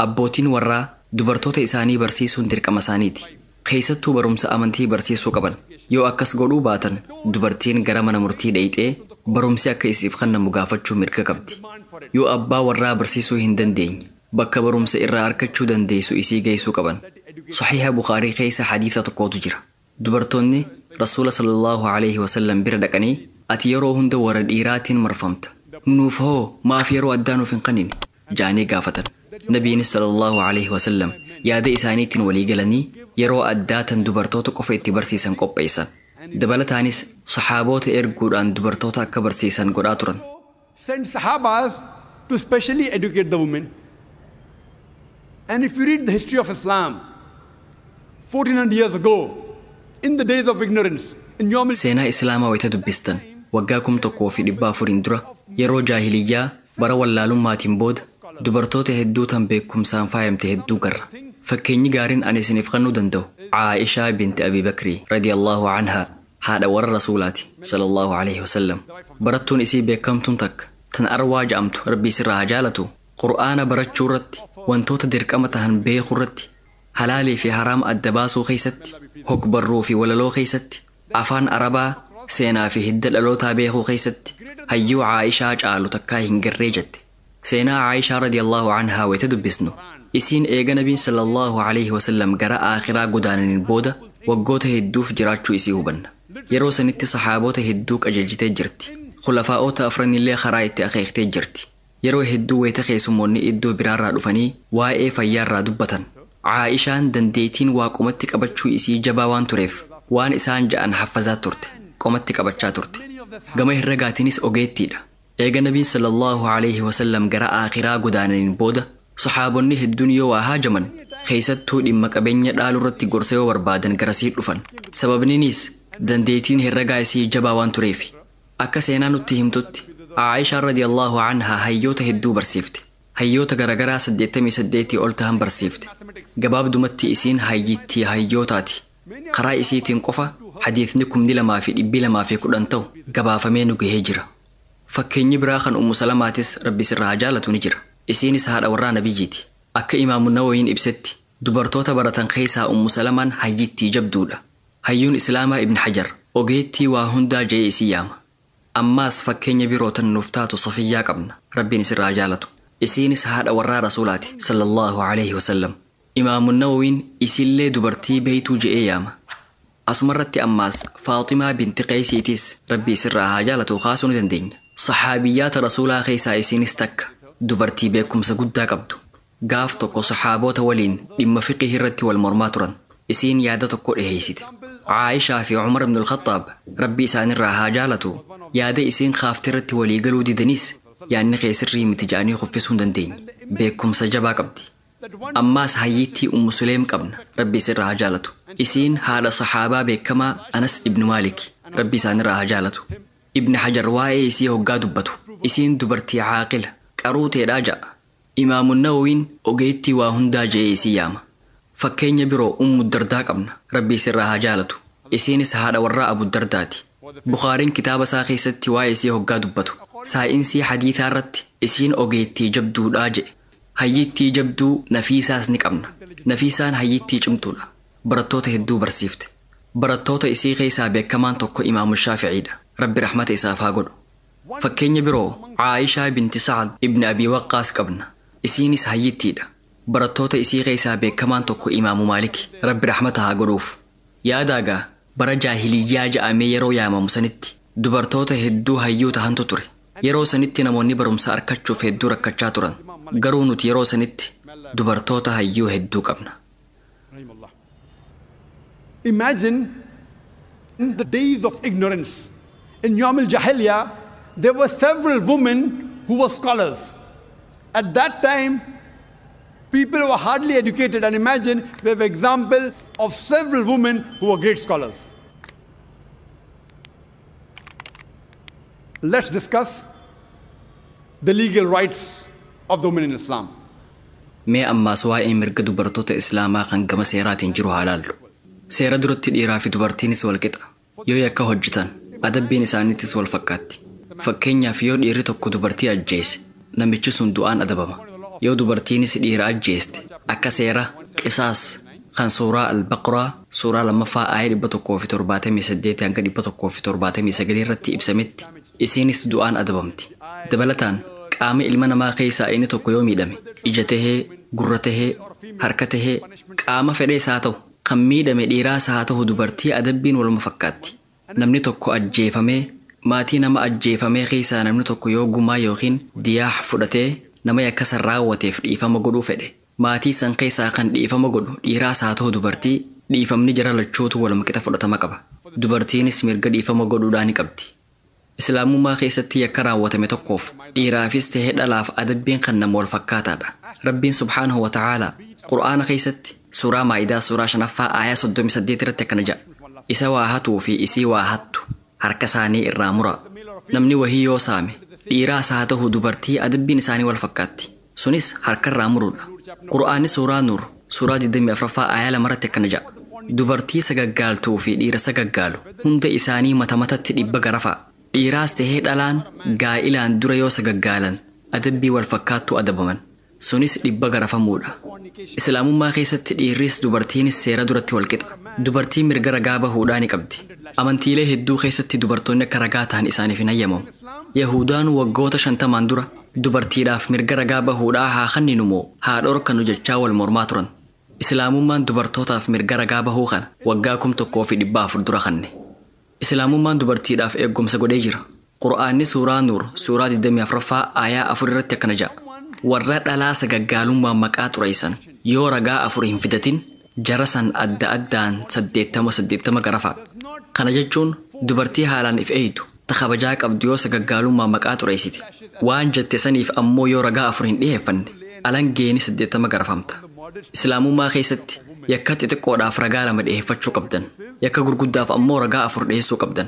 abbootiin warraa dubartoota isaanii barsiisuun dirqama isaaniiti keessattuu barumsa amantii barsiisuu qaban yoo akkas godhuu baatan dubartiin gara mana murtii dhayxee barumsi akka isiif kennamu gaafachuu mirga qabdi yoo abbaa warraa barsiisuu hin dandeenye bakka barumsa irraa argachuu dandeessu isii geessuu qaban sahiha bukaarii keessa hadiisa tokkotu jira dubartoonni rasuula sallallahu alaihi wasallam bira dhaqanii ati yeroo hunda warra dhiiraatiin marfamta nuuf hoo maaf yeroo addaa nuuf hin kennine jaanii gaafatan nabiinis sallallahu alaihi wasallam yaada isaaniitiin walii galanii yeroo addaatan dubartoota qofa itti barsiisan qopheessan dabalataanis saxaaboota erguudhaan dubartoota akka barsiisan godhaa turan. Send sahabas to specially educate the women. And if you read the history of Islam 1400 years ago in the days of ignorance in Yom seenaa islaamaa wayita dubbistan waggaa 1400 dura yeroo jaahiliyyaa bara wallaalummaatiin booda dubartoota hedduu tan beekumsaan faayamte hedduu garra fakkeenyi gaariin ani isiniif kennuu danda'u Aishaa binti Abi Bakri radiyallahu anha haadha warra rasuulaati sallallahu alaihi wasallam barattuun isii beekamtuun takka tan arwaa ja'amtu rabbii sirraa haa jaalatu qur'aana barachuu irratti wantoota dirqama tahan beekuu irratti halaalii fi haraam adda baasuu keessatti hogbarruu fi walaloo keessatti afaan arabaa seenaa fi hidda dhalootaa beekuu keessatti hayyuu Aishaa caalu takkaa hin garree jette seenaa Aishaa radiyallahu anhaa wayita dubbisnu isiin eega nabiin sallallahu alaihi wasallam gara aakhiraa godaananiin booda waggoota hedduuf jiraachuu isii hubanna. Yeroo sanitti saxaaboota hedduu qajeelchitee jirti. Khulafaa'oota afranillee karaa itti akeektee jirti. Yeroo hedduu wayita keessummoonni iddoo biraarraa dhufanii waa'ee fayyaarraa dubbatan. Caa'ishaan dandeettiin waa qomatti qabachuu isii jabaa waan tureef waan isaan ja'an haffazaa turte. Qomatti qabachaa turte. Gama herregaatiinis ogeettiidha. Eega nabiin sallallahu alayhi wasallam gara aakhiraa godaananiin booda saxaabonni hedduun yoo waa haajaman keessattuu dhimma qabeenya dhaaluu irratti gorsa yoo barbaadan garasii dhufan. Sababniinis dandeettiin herregaa isii jabaa waan tureef. Akka seenaa nutti himtutti Aishaa radiyallahu anhaa hayyoota hedduu barsiifte. Hayyoota garagaraa 88 ol ta'an barsiifte. Gabaabdumatti isiin hayyittii hayyootaati. Karaa isiitiin qofa hadiisni 2210 ta'u gabaafamee nu gahee jira. Fakkeenyi biraa kan Ummu Salamaatis Rabbi sirraa jaalatu ni jira. Isiinis haadha warraa nabiyyiiti. Akka Imaamu Nawawiin ibsetti dubartoota baratan keessaa Ummu Salamaan hayyittii jabduudha. Hayyuun Islaamaa Ibn Hajar ogeettii waa hundaa jee isii yaama. Ammaas fakkeenya birootan nuuf taatu Safiyyaa qabna. Rabbiin isirraa jaalatu. Isiinis haadha warraa Rasuulaati sallallahu alayhi wasallam. Imaamu Nawawiin isillee dubartii beeytuu je'ee yaama. Asumarratti ammaas Faaximaa binti Qeesiitis Rabbi isirraa haa jaalatu kaasuu ni dandeenya. Saxaabiyyaata Rasuulaa keessaa isiinis takka dubartii beekumsa guddaa qabdu. Gaaf tokko saxaaboota waliin dhimma fiqhii irratti wal mormaa turan. Isiin yaada tokko dhiheessite. Aayishaa fi Umar ibn al-Khattaab Rabbi isaanirraa haa jaalatu yaada isiin kaafte irratti walii galuu didaniis yaadni keessirrii miti ja'anii kuffisuu hin dandeenye. Beekumsa jabaa qabdi. Ammaas hayyittii Ummu Suleem qabna. Rabbi isirraa haa jaalatu. Isiin haadha saxaabaa beekamaa Anas ibn Maalik. Rabbi isaanirraa haa jaalatu. Ibn Hajar waa'ee isii hoggaa dubbatu. Isiin dubartii caaqila qaruuteedhaa ja'a. Imaamu Nawawiin ogeettii waa hundaa je'ee isii yaama. Fakkeenya biroo Ummu Dardaa qabna. Rabbi isirraa haa jaalatu. Isiinis haadha warraa Abu Dardaati. Bukhaariin kitaaba isaa keessatti waa'ee isii hoggaa dubbatu. Saayinsii hadiisaa irratti isiin ogeettii jabduudhaa je'e. Hayyittii jabduu Nafiisaas ni qabna. Nafiisaan hayyittii cimtuudha. Barattoota hedduu barsiifte. Barattoota isii keessaa beekamaan tokko Imaamu Shaafi'iidha. Rabbi rahmata isaaf haa godhu. Fakkeenya biroo Aayishaa binti Sa'ad ibn Abii Waqqaas qabna. Isiinis hayyittiidha. Barattoota isii keessaa beekamaan tokko Imaamu Maaliki. Rabbi rahmata haa godhuuf. Yaadaagaa bara jaahiliyyaa ja'amee yeroo yaamamu sanitti dubartoota hedduu hayyuu tahantu ture. Yeroo sanitti namoonni barumsa argachuuf hedduu rakkachaa turan. Garuu nuti yeroo sanitti dubartoota hayyuu hedduu qabna. Imagine in the days of ignorance. In Yawm al-Jahiliyyah, there were several women who were scholars. At that time, people were hardly educated, and imagine we have examples of several women who were great scholars. Let's discuss the legal rights of the women in Islam. Mee ammaas waa'ee mirga dubartoota Islaamaa kan gama seeraatiin jiru haa ilaallu. Seera duratti dhiiraa fi dubartiinis wal qixa. Yoo yakka hojjetan adabbiin isaaniittis wal fakkaatti. Fakkeenyaaf yoo dhiirri tokko dubartii ajjeese namichi sun du'aan adabama. Yoo dubartiinis dhiira ajjeeste akka seera qisaas kan suuraa al-Baqraa suuraa 2 aayee 178 hanga 179 irratti ibsametti isiinis du'aan adabamti. Dabalataan qaama ilma namaa keessaa inni tokko yoo miidhame ija tahee, gurra tahee, harka tahee qaama fedhees haa ta'u kan miidhame dhiiraas haa ta'u dubartii adabbiin waluma fakkaatti. Namni tokko ajjeefamee maatii nama ajjeefamee keessaa namni tokko yoo gumaa yookiin diyaa fudhatee nama yakka san raawwateef dhiifama godhuu fedhe. Maatii san keessaa kan dhiifama godhu dhiiraas haa ta'u dubartii dhiifamni jara lachuutu waluma qixa fudhatama qaba. Dubartiinis mirga dhiifama godhuudhaa ni qabdi. Islaamummaa keessatti yakka raawwatame tokkoof dhiiraafis tahee dhalaaf adabbiin kan nama wal fakkaataadha. Rabbiin subhaanahu wa ta'aalaa Qur'aana keessatti suuraa Maa'idaa suuraa 5 aayaa 38 irratti akkana jedha. Isa waa hatuu fi isii waa hattu harka isaanii irraa muraa. Namni wahii yoo saame dhiiraas haa ta'u dubartii adabbiin isaanii wal fakkaatti. Sunis harka irraa muruudha. Qur'aanni suuraa Nuur suuraa 24 aayaa 2 irratti akkana jedha. Dubartii sagaggaaltuu fi dhiira sagaggaalu hunda isaanii mata matatti 100 garafaa. Dhiiraas tahee dhalaan gaa'ilaan dura yoo sagaggaalan adabbii wal fakkaattu adabaman. Sunis 100 garafamuudha. Islaamummaa keessatti dhiirris dubartiinis seera duratti wal qixa. Dubartiin mirga ragaa bahuudhaa ni qabdi. Amantiilee hedduu keessatti dubartoonni akka ragaa ta'an isaaniif hin hayyamamu. Yahudaan waggoota 50 dura dubartiidhaaf mirga ragaa bahuudhaa haa kenninumoo haa dhorkanu jechaa wal mormaa turan. Islaamummaan dubartootaaf mirga ragaa bahuu kana waggaa 1400 dura kanne. Islaamummaan dubartiidhaaf eegumsa godhee jira. Qur'aanni suuraa Nuur suuraa 24ffaa aayaa 4 irratti akkana jedha. Warra dhalaa sagaggaalummaan maqaa xureessan yoo ragaa 4 hin fidatin jara san adda addaan 80 garafa. Kana jechuun dubartii haalaan if eeydu ta kabajaa qabdu yoo sagaggaalummaan maqaa xureessite waan jette saniif ammoo yoo ragaa 4 hin dhiheeffanne alangeeni 80 garafamta. Islaamummaa keessatti yakka xixiqqoodhaaf ragaa 2 dhiheeffachuu qabdan. Yakka gurguddaaf ammoo ragaa 4 dhiheessuu qabdan.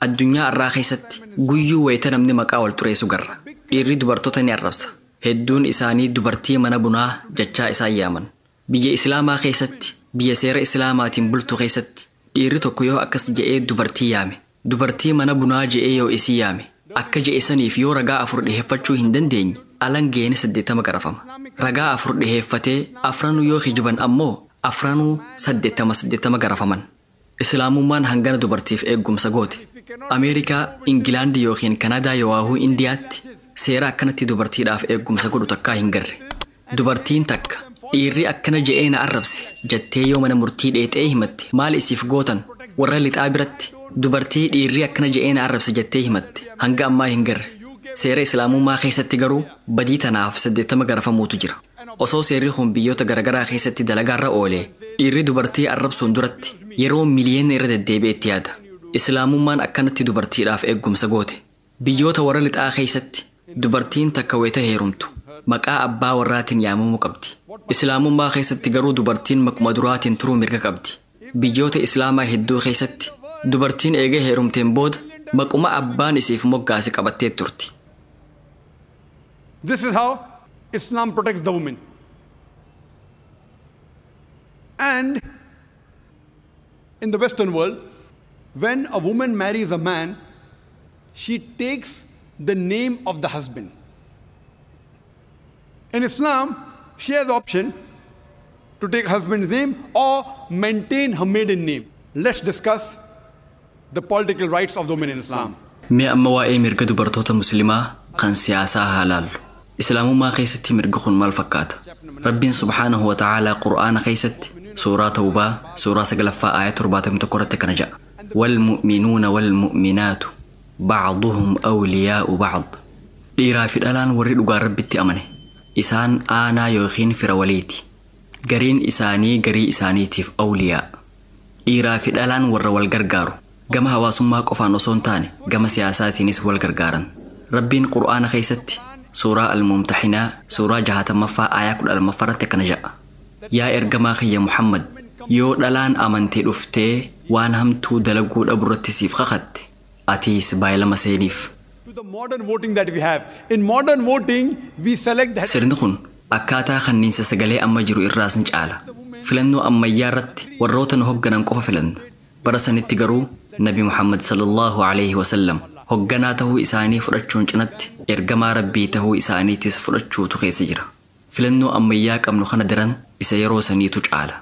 Addunyaa irraa keessatti guyyuu wayita namni maqaa wal xureessu garra. Dhiirri dubartoota ni arrabsa. Hedduun isaanii dubartii mana bunaa jechaa isaan yaaman. Biyya Islaamaa keessatti biyya seera Islaamaatiin bultu keessatti dhiirri tokko yoo akkas je'ee dubartii yaame dubartii mana bunaa je'ee yoo isii yaame akka je'e saniif yoo ragaa 4 dhiheeffachuu hin dandeenye alangeeni 80 garafama. Ragaa 4 dhiheeffatee afranuu yoo hijiban ammoo afranuu 80 garafaman. Islaamummaan hangana dubartiif eegumsa goote. Ameerikaa, Ingilaandi yookiin Kanaadaa yoo Indiyaatti seera akkanatti dubartiidhaaf eegumsa godhu takkaa hin garre. Dubartiin takka dhiirri akkana je'ee na arrabse jettee yoo mana murtii dheexee himatte maal isiif gootan warra lixaa biratti dubartii dhiirri akkana je'ee na arrabse jettee himatte hanga ammaa hin garre. Seera Islaamummaa keessatti garuu badii tanaaf 80 garafamuutu jira. Osoo seerri kun biyyoota garagaraa keessatti dalagaarra oolee dhiirri dubartii arrabsuun duratti yeroo miliyoona irra deddeebi'ee itti yaada. Islaamummaan akkanatti dubartiidhaaf eegumsa goote. Biyyoota warra lixaa keessatti dubartiin takka wayita heerumtu maqaa abbaa warraatiin yaamamuu qabdi. Islaamummaa keessatti garuu dubartiin maquma duraatiin turuu mirga qabdi. Biyyoota Islaamaa hedduu keessatti dubartiin eega heerumteen booda maquma abbaan isiif moggaase qabattee turti. This is how Islam protects the woman. And in the Western world, when a woman marries a man, she takes the name of the husband. In Islam, she has the option to take husband's name or maintain her maiden name. Let's discuss the political rights of the women in Islam. Mee amma waa'ee mirga dubartoota muslimaa kan siyaasaa haa laallu. Islaamummaa keessatti mirga kun maal fakkaata? Rabbiin subhaanahu wa ta'aalaa Qur'aana keessatti suuraa Tawbaa suuraa 9ffaa aaya 71 irratti kana jedha. Walmu'minuuna walmu'minaatu ba'duhum awliyaa'u ba'd. Dhiiraa fi dhalaan warri dhugaa Rabbitti amane isaan aanaa yookiin fira waliiti. Gariin isaanii garii isaaniitiif awliyaa. Dhiiraa fi dhalaan warra wal gargaaru. Gama hawaasummaa qofaan osoo hin taane gama siyaasaatiinis wal gargaaran. Rabbiin Qur'aana keessatti suuraa Al-Mumtahinaa suuraa 60ffaa aaya 12 irratti akkana jedha. Yaa ergamaa kiyya Muhammad yoo dhalaan amantee dhuftee waan hamtuu dalaguu dhaburratti siif kakatte atiis baay'ilama seeniif. To the modern voting that we have. In modern voting, we select the... Sirni kun akkaataa kanniinsa sagalee amma jiru irraas ni caala. Filannoo ammayyaa irratti warroota nu hogganan qofa filanna. Bara sanitti garuu Nabi Muhammad sallallahu alayhi wasallam hogganaa tahuu isaanii fudhachuun cinatti ergamaa Rabbii tahuu isaaniitis fudhachuutu keessa jira. Filannoo ammayyaa qabnu kana daran isa yeroo saniitu caala.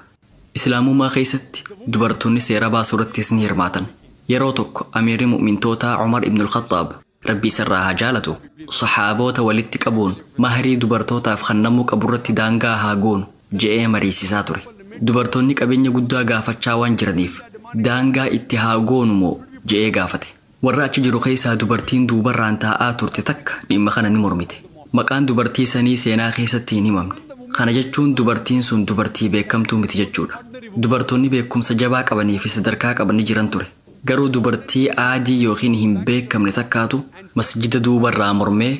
Islaamummaa keessatti dubartoonni seera baasuu irrattis ni hirmaatan. Yeroo tokko amiirri mu'mintootaa Umar ibn al-Khattaab Rabbii sarraa haa jaalatu saxaaboota walitti qabuun maharii dubartootaaf kennamuu qabu irratti daangaa haa goonu je'ee mariisisaa ture. Dubartoonni qabeenya guddaa gaafachaa waan jiraniif daangaa itti haa goonu moo je'ee gaafate. Warra achi jiru keessaa dubartiin duubarraan taa'aa turte takka dhimma kana ni mormite. Maqaan dubartii sanii seenaa keessatti hin himamne. Kana jechuun dubartiin sun dubartii beekamtuu miti jechuudha. Dubartoonni beekumsa jabaa qabanii fi sadarkaa qaban ni jiran ture. Garuu dubartii aadii yookiin hin beekamne takkaatu masjida duubarraa mormee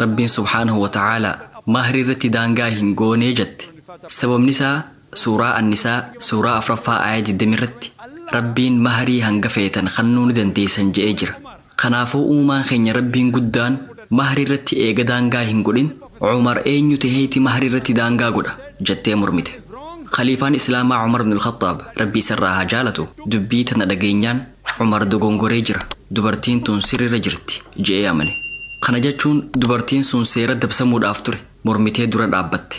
Rabbiin subhaanahu wa ta'aalaa maharii irratti daangaa hin goonee jette. Sababni isaa suuraa Annisaa suuraa 4ffaa aaya 20 irratti Rabbiin maharii hanga feetan kennuu ni dandeessan je'ee jira. Kanaafuu uumaan keenya Rabbiin guddaan maharii irratti eega daangaa hin godhin Umar eenyu taheeti maharii irratti daangaa godha jettee mormite. Khaliifaan Islaamaa Umar ibn al-Khattaab Rabbii sarraa haa jaalatu dubbii tana dhageenyaan Umar dogongoree jira dubartiin tun sirriirra jirti je'ee amane. Kana jechuun dubartiin sun seera dabsamuudhaaf ture mormitee dura dhaabbatte.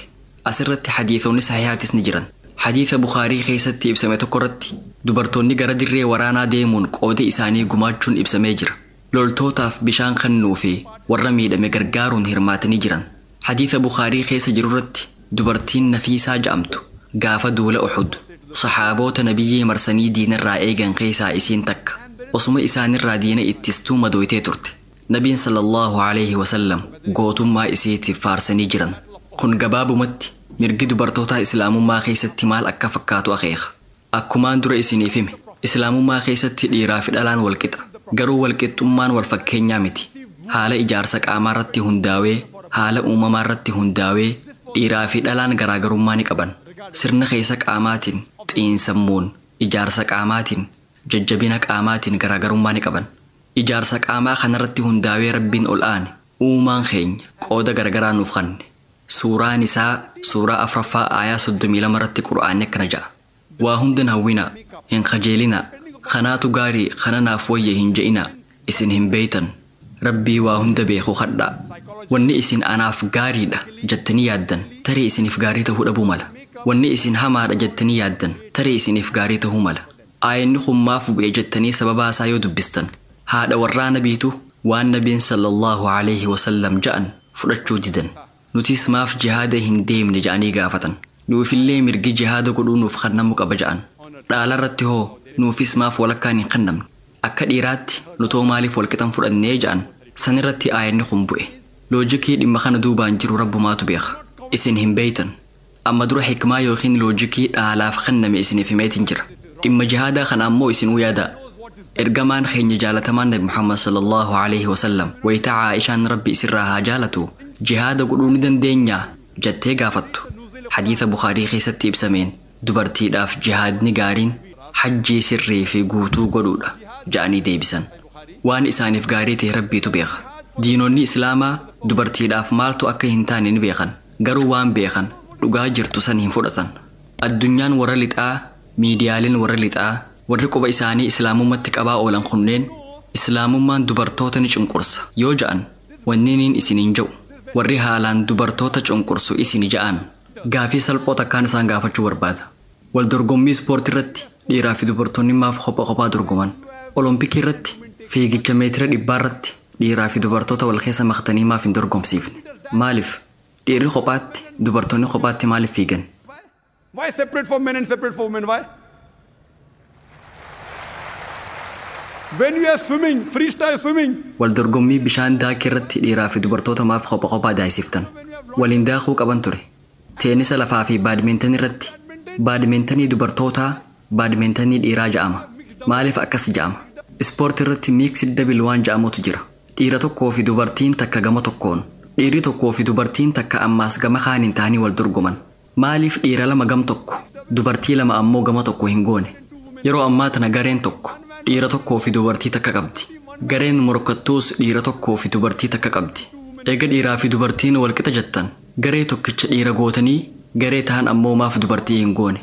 Asirratti hadiisonni sahihaatis ni jiran. Hadiisa Bukhaarii keessatti ibsame tokko irratti dubartoonni gara dirree waraanaa deemuun qooda isaanii gumaachuun ibsamee jira. Loltootaaf bishaan kennuu fi warra miidhame gargaaruun hirmaatanii jiran. Hadiisa Bukhaarii keessa jiru irratti dubartiin Nafiisaa jedhamtu قاف دول أحد صحابوت نبي مرسني دين الرائقان قيسا إسين تك وصم إسان الرادين اتستو مدويتي ترت نبي صلى الله عليه وسلم قوتم ما إسيت فارسني جرن خن قباب مت مرقد برتوتا إسلام ما خيست مال أكا فكاتو أخيخ أكمان در إسيني فيم إسلام ما خيست إيراف الألان والكتا قرو والكتمان والفكين نامتي حال إجارسك آمارتي هنداوي حال أمامارتي هنداوي إيراف الألان غراغرماني قبن سرنا خيسك آماتين تين سمون إجارسك آماتين ججبينك آماتين غراغرماني قبن إجارسك آما خنرتي هنداوي ربين الآن uumaan keenya qooda garagaraa nuuf kenne suuraan isaa suuraa afraffaa aayaa 32 irratti qur'aanni akkana jedha waa hundan hawwina hin khajeelina khanaatu gaarii khananaaf wayya hin je'ina isin hin beeytan rabbii waa hunda beeku khadha wanni isin anaaf gaariidha jettanii yaaddan tarii isiniif gaarii ta'uu dhabuu mala wanni isin hamaadha jettanii yaaddan tarii isiniif gaarii ta'uu mala aayanni hummaaf bu'e jettanii sababaa isaa yoo dubbistan haadha warraa nabiitu waan nabiin sallallahu alayhi wasallam ja'an fudhachuu didan nutis maaf jihaada hin deemne ja'anii gaafatan nuufillee mirgi jihaada godhuu nuuf kennamu qaba ja'an dhaalarratti hoo nuufis maaf walakkaan hin kennamne akka dhiiraatti nutoo maaliif walqixan fudhannee ja'an sanirratti aayanni kun bu'e loojikii dhimma kana duubaan jiru rabbumaatu beeka isin hin beeytan amma dura hikmaa yookiin loojikii dhaalaaf kenname isiniif himeetiin jira dhimma jihaadaa kana ammoo isinuu yaadaa ergamaan keenya jaalatamaan nabi Muhammad sallallahu alayhi wasallam wayita Aishaan rabbi isirraa haa jaalatu jihaada godhuu ni dandeenya jettee gaafattu hadiisa Bukhaarii keessatti ibsameen dubartiidhaaf jihaadni gaariin hajjii sirrii fi guutuu godhuudha ja'anii deebisan waan isaaniif gaarii ta'e rabbiitu beeka diinonni islaamaa dubartiidhaaf maaltu akka hin taane ni beekan garuu waan beekan dhugaa jirtu san hin fudhatan addunyaan warra lixaa miidiyaaleen warra lixaa warri quba isaanii islaamummaatti qabaa oolan kunneen islaamummaan dubartoota ni cunqursa yoo ja'an wanniiniin isiniin ja'u warri haalaan dubartoota cunqursu isini ja'an gaafii salphoo takkaan isaan gaafachuu barbaada wal dorgommii ispoortii irratti dhiiraa fi dubartoonni maaf kophaa dorgoman olompikii irratti fiigicha meetira 100 irratti dhiiraa fi dubartoota wal keessa maqtanii maaf hin dorgomsiifne maaliif dhiirri kophaatti dubartoonni kophaatti maaliif fiigan Why separate for men and separate for women? Why? When you are swimming, freestyle swimming. wal dorgommii bishaan daakii irratti dhiiraa fi dubartoota maaf kophaa daa'isiftan waliin daakuu qaban ture teenisa lafaa fi baadminton irratti baadmintanii dubartootaa baadmintanii dhiiraa ja'ama maaliif akkas ja'ama ispoortii irratti miiksii dabil waan ja'amutu jira dhiira tokkoo fi dubartiin takka gama tokkoon dhiirri tokkoo fi dubartiin takka ammaas gama kaaniin ta'anii wal dorgoman maaliif dhiira lama gam tokko dubartii lama ammoo gama tokko hin goone yeroo ammaa tana gareen tokko dhiira tokkoo fi dubartii takka qabdi gareen morkattuus dhiira tokkoo fi dubartii takka qabdi eega dhiiraa fi dubartiin wal qixa jettan garee tokkicha dhiira gootanii garee ta'an ammoo maaf dubartii hin goone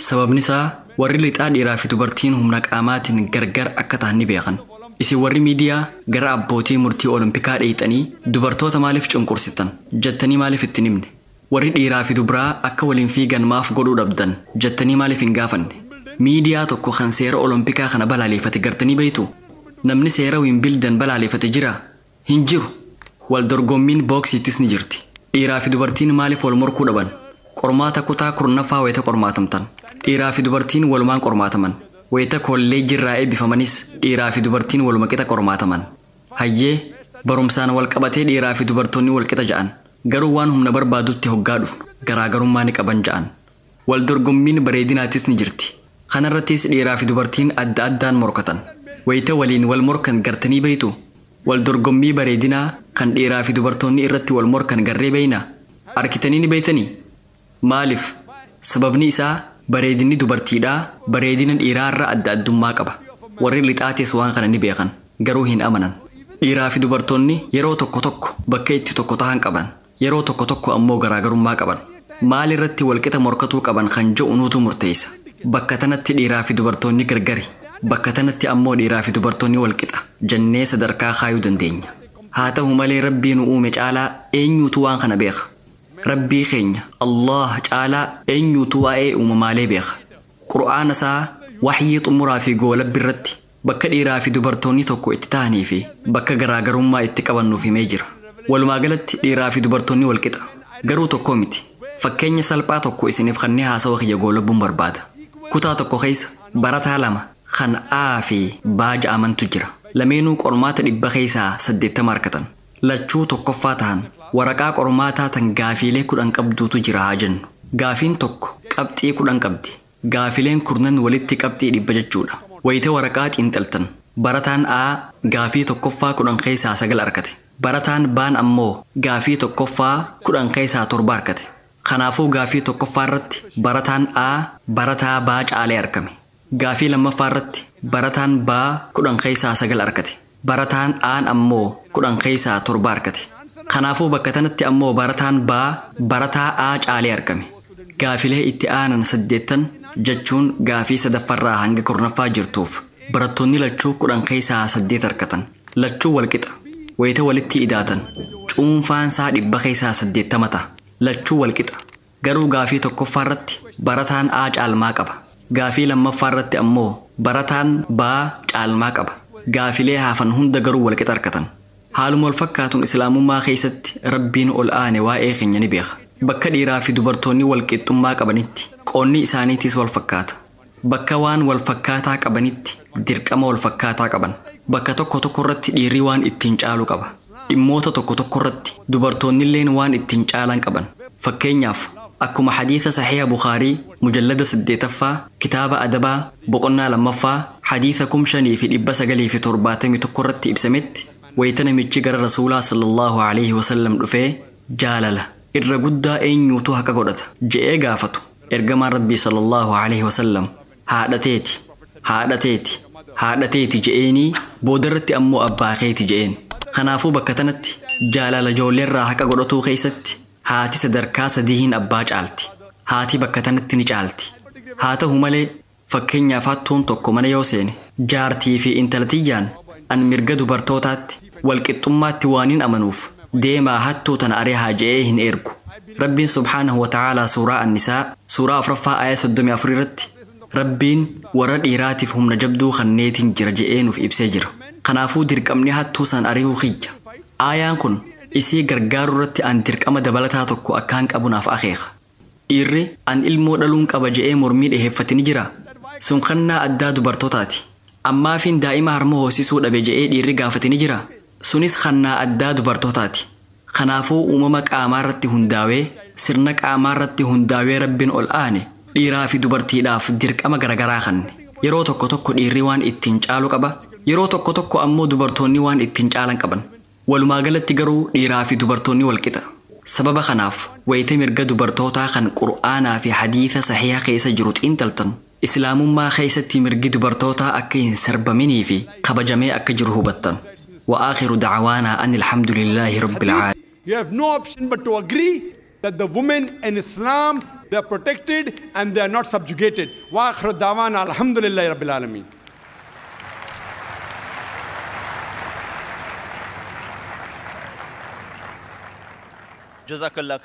sababni isaa warri lixaa dhiiraa fi dubartiin humna qaamaatiin gargar akka ta'an ni beekan isin warri miidiyaa gara abbootii murtii olimpikaa dheeyxanii dubartoota maaliif cunqursitan jettanii maaliif ittiin himne warri dhiiraa fi dubaraa akka waliin fiigan maaf godhuu dhabdan jettanii maaliif hin gaafanne miidiyaa tokko kan seera olimpikaa kana balaaleeffate gartanii beeytu namni seera wiimbildan balaaleeffate jira hin jiru wal dorgommiin booksiittis ni jirti dhiiraa fi dubartiin maaliif wal morkuu dhaban qormaata kutaa kurnaffaa wayita qormaatamtan dhiiraa fi dubartiin walumaan qormaataman wayita kolleejjii irraa eebbifamanis dhiiraa fi dubartiin waluma qixa qormaataman hayyee barumsaan wal qabatee dhiiraa fi dubartoonni wal qixa ja'an garuu waan humna barbaadutti hoggaa dhufnu garaagarummaa ni qaban ja'an wal dorgommiin bareedinaatis ni jirti kanarrattis dhiiraa fi dubartiin adda addaan morkatan wayita waliin wal morkan gartanii beeytu wal dorgommii bareedinaa kan dhiiraa fi dubartoonni irratti wal morkan garree beeyna arkitanii ni beeytanii maaliif sababni isaa bareedinni dubartiidhaa bareedina dhiiraarra adda addummaa qaba warri lixaatis waan kana ni beekan garuu hin amanan dhiiraa fi dubartoonni yeroo tokko bakka itti tokko ta'an qaban yeroo tokko ammoo garaagarummaa qaban maal irratti walqixa morkatuu qaban kan je'u nuutu murteessa bakka tanatti dhiiraa fi dubartoonni gargari bakka tanatti ammoo dhiiraa fi dubartoonni walqixa jennee sadarkaa kaayuu dandeenya haa ta'u malee rabbii nu uume caalaa eenyuutu waan kana beeka rabbii keenya Allah caalaa eenyuutu waa'ee uumamaalee beeka qur'aana isaa waxyii xumuraa fi goolabbi irratti bakka dhiiraa fi dubartoonni tokko itti ta'anii fi bakka garaagarummaa itti qabannuuf himee jira walumaa galatti dhiiraa fi dubartoonni walqixa garuu tokko miti fakkeenya salphaa tokko isiniif kannee haasawa kiyya goolabbuun barbaada. Kutaa tokko keessa barataa lama kan A fi B ja'amantu jira. Lameenuu qormaata 100 keessaa 80 argatan. Lachuu tokkoffaa ta'an waraqaa qormaataa tan gaafiilee 10 qabduutu jira haa jennu. Gaafiin tokko qabxii 10 qabdi. Gaafileen kurnan walitti qabxii 100 jechuudha. Wayita waraqaa xiinxaltan barataan A gaafii tokkoffaa 10 keessaa 9 argate. Barataan B ammoo gaafii tokkoffaa 10 keessaa 7 argate. Kanaafuu gaafii tokkoffaa irratti barataan A barataa B caalee argame. Gaafii lammaffaa irratti barataan B 10 keessaa 9 argate. Barataan A ammoo 10 keessaa 7 argate. Kanaafuu bakka tanatti ammoo barataan B barataa A caalee argame. Gaafilee itti aanan 8 jechuun gaafii sadaffarraa hanga kurnaffaa jirtuuf barattoonni lachuu 10 keessaa 8 argatan. Lachuu walqixa. Wayita walitti idaatan cuunfaan isaa 100 keessaa 80 ta'a. Lachuu walqixa. Garuu gaafii tokkoffaa irratti barataan A caalmaa qaba. Gaafii lammaffaa irratti ammoo barataan B caalmaa qaba. Gaafilee hafan hunda garuu walqixa argatan. Haaluma wal fakkaatuun islaamummaa keessatti rabbiin ol aane waa'ee keenya ni beeka. Bakka dhiiraa fi dubartoonni walqixxummaa qabanitti qoonni isaaniitis wal fakkaata. Bakka waan wal fakkaataa qabanitti dirqama wal fakkaataa qaban. Bakka tokko tokko irratti dhiirri waan ittiin caalu qaba. Dhimmoota tokko tokko irratti dubartoonnilleen waan ittiin caalan qaban. Fakkeenyaaf akkuma hadiisa saxiiha Bukaarii mujallada 8ffaa kitaaba adabaa boqonnaa 2ffaa hadiisa 5971 irratti ibsametti wayita namichi gara rasuulaa sallallahu alaihi wasallam dhufee jaalala irra guddaa eenyuutu haqa godhata je'ee gaafatu. Ergamaan rabbii sallallahu alaihi wasallam haadhateeti je'eenii boodarratti ammoo abbaa keeti je'een. Kanaafuu bakka tanatti jaalala ijoolleerraa haqa godhatuu keessatti haati sadarkaa 3 abbaa caalti. Haati bakka tanatti ni caalti. Haa ta'u malee fakkeenyaaf hattuun tokko mana yoo seene jaartii fi intalatiyyaan an mirga dubartootaatti walqixxummaatti waaniin amanuuf deemaa hattuu tana ari'aa je'ee hin ergu. Rabbiin subhaanahu wa ta'aalaa suuraa An-Nisaa suuraa 4ffaa aaya 34 irratti Rabbiin warra dhiiraatiif humna jabduu kanneetiin jira je'ee nuuf ibsee jira. Kanaafuu dirqamni hattuu san ari'uu kiyya. Aayaan kun isii gargaaruu irratti an dirqama dabalataa tokko akkaan qabunaaf akeeka. Dhiirri an ilmoo dhaluun qaba je'ee mormii dhiheeffate ni jira. Sun kannaa addaa dubartootaati. Ammaafiin daa'ima harma hoosisuu dhabe je'ee dhiirri gaafate ni jira. Sunis kannaa addaa dubartootaati. Kanaafuu uumama qaamaa irratti hundaawee sirna qaamaa irratti hundaawee rabbiin ol aane dhiiraa fi dubartiidhaaf dirqama garagaraa kanne. Yeroo tokko tokko dhiirri waan ittiin caalu qaba. Yeroo tokko tokko ammoo dubartoonni waan ittiin caalan qaban. Walumaa galatti garuu dhiiraa fi dubartoonni walqixa. Sababa kanaaf wayita mirga dubartootaa kan Qur'aanaa fi hadiisa saxiiha keessa jiru xiinxaltan islaamummaa keessatti mirgi dubartootaa akka hin sarbaminii fi kabajamee akka jiru hubattan. وآخر دعوانا أن الحمد لله رب العالمين. You have no option but to agree that the women in Islam, they are protected and they are not subjugated. وآخر دعوانا الحمد لله رب العالمين. جزاك الله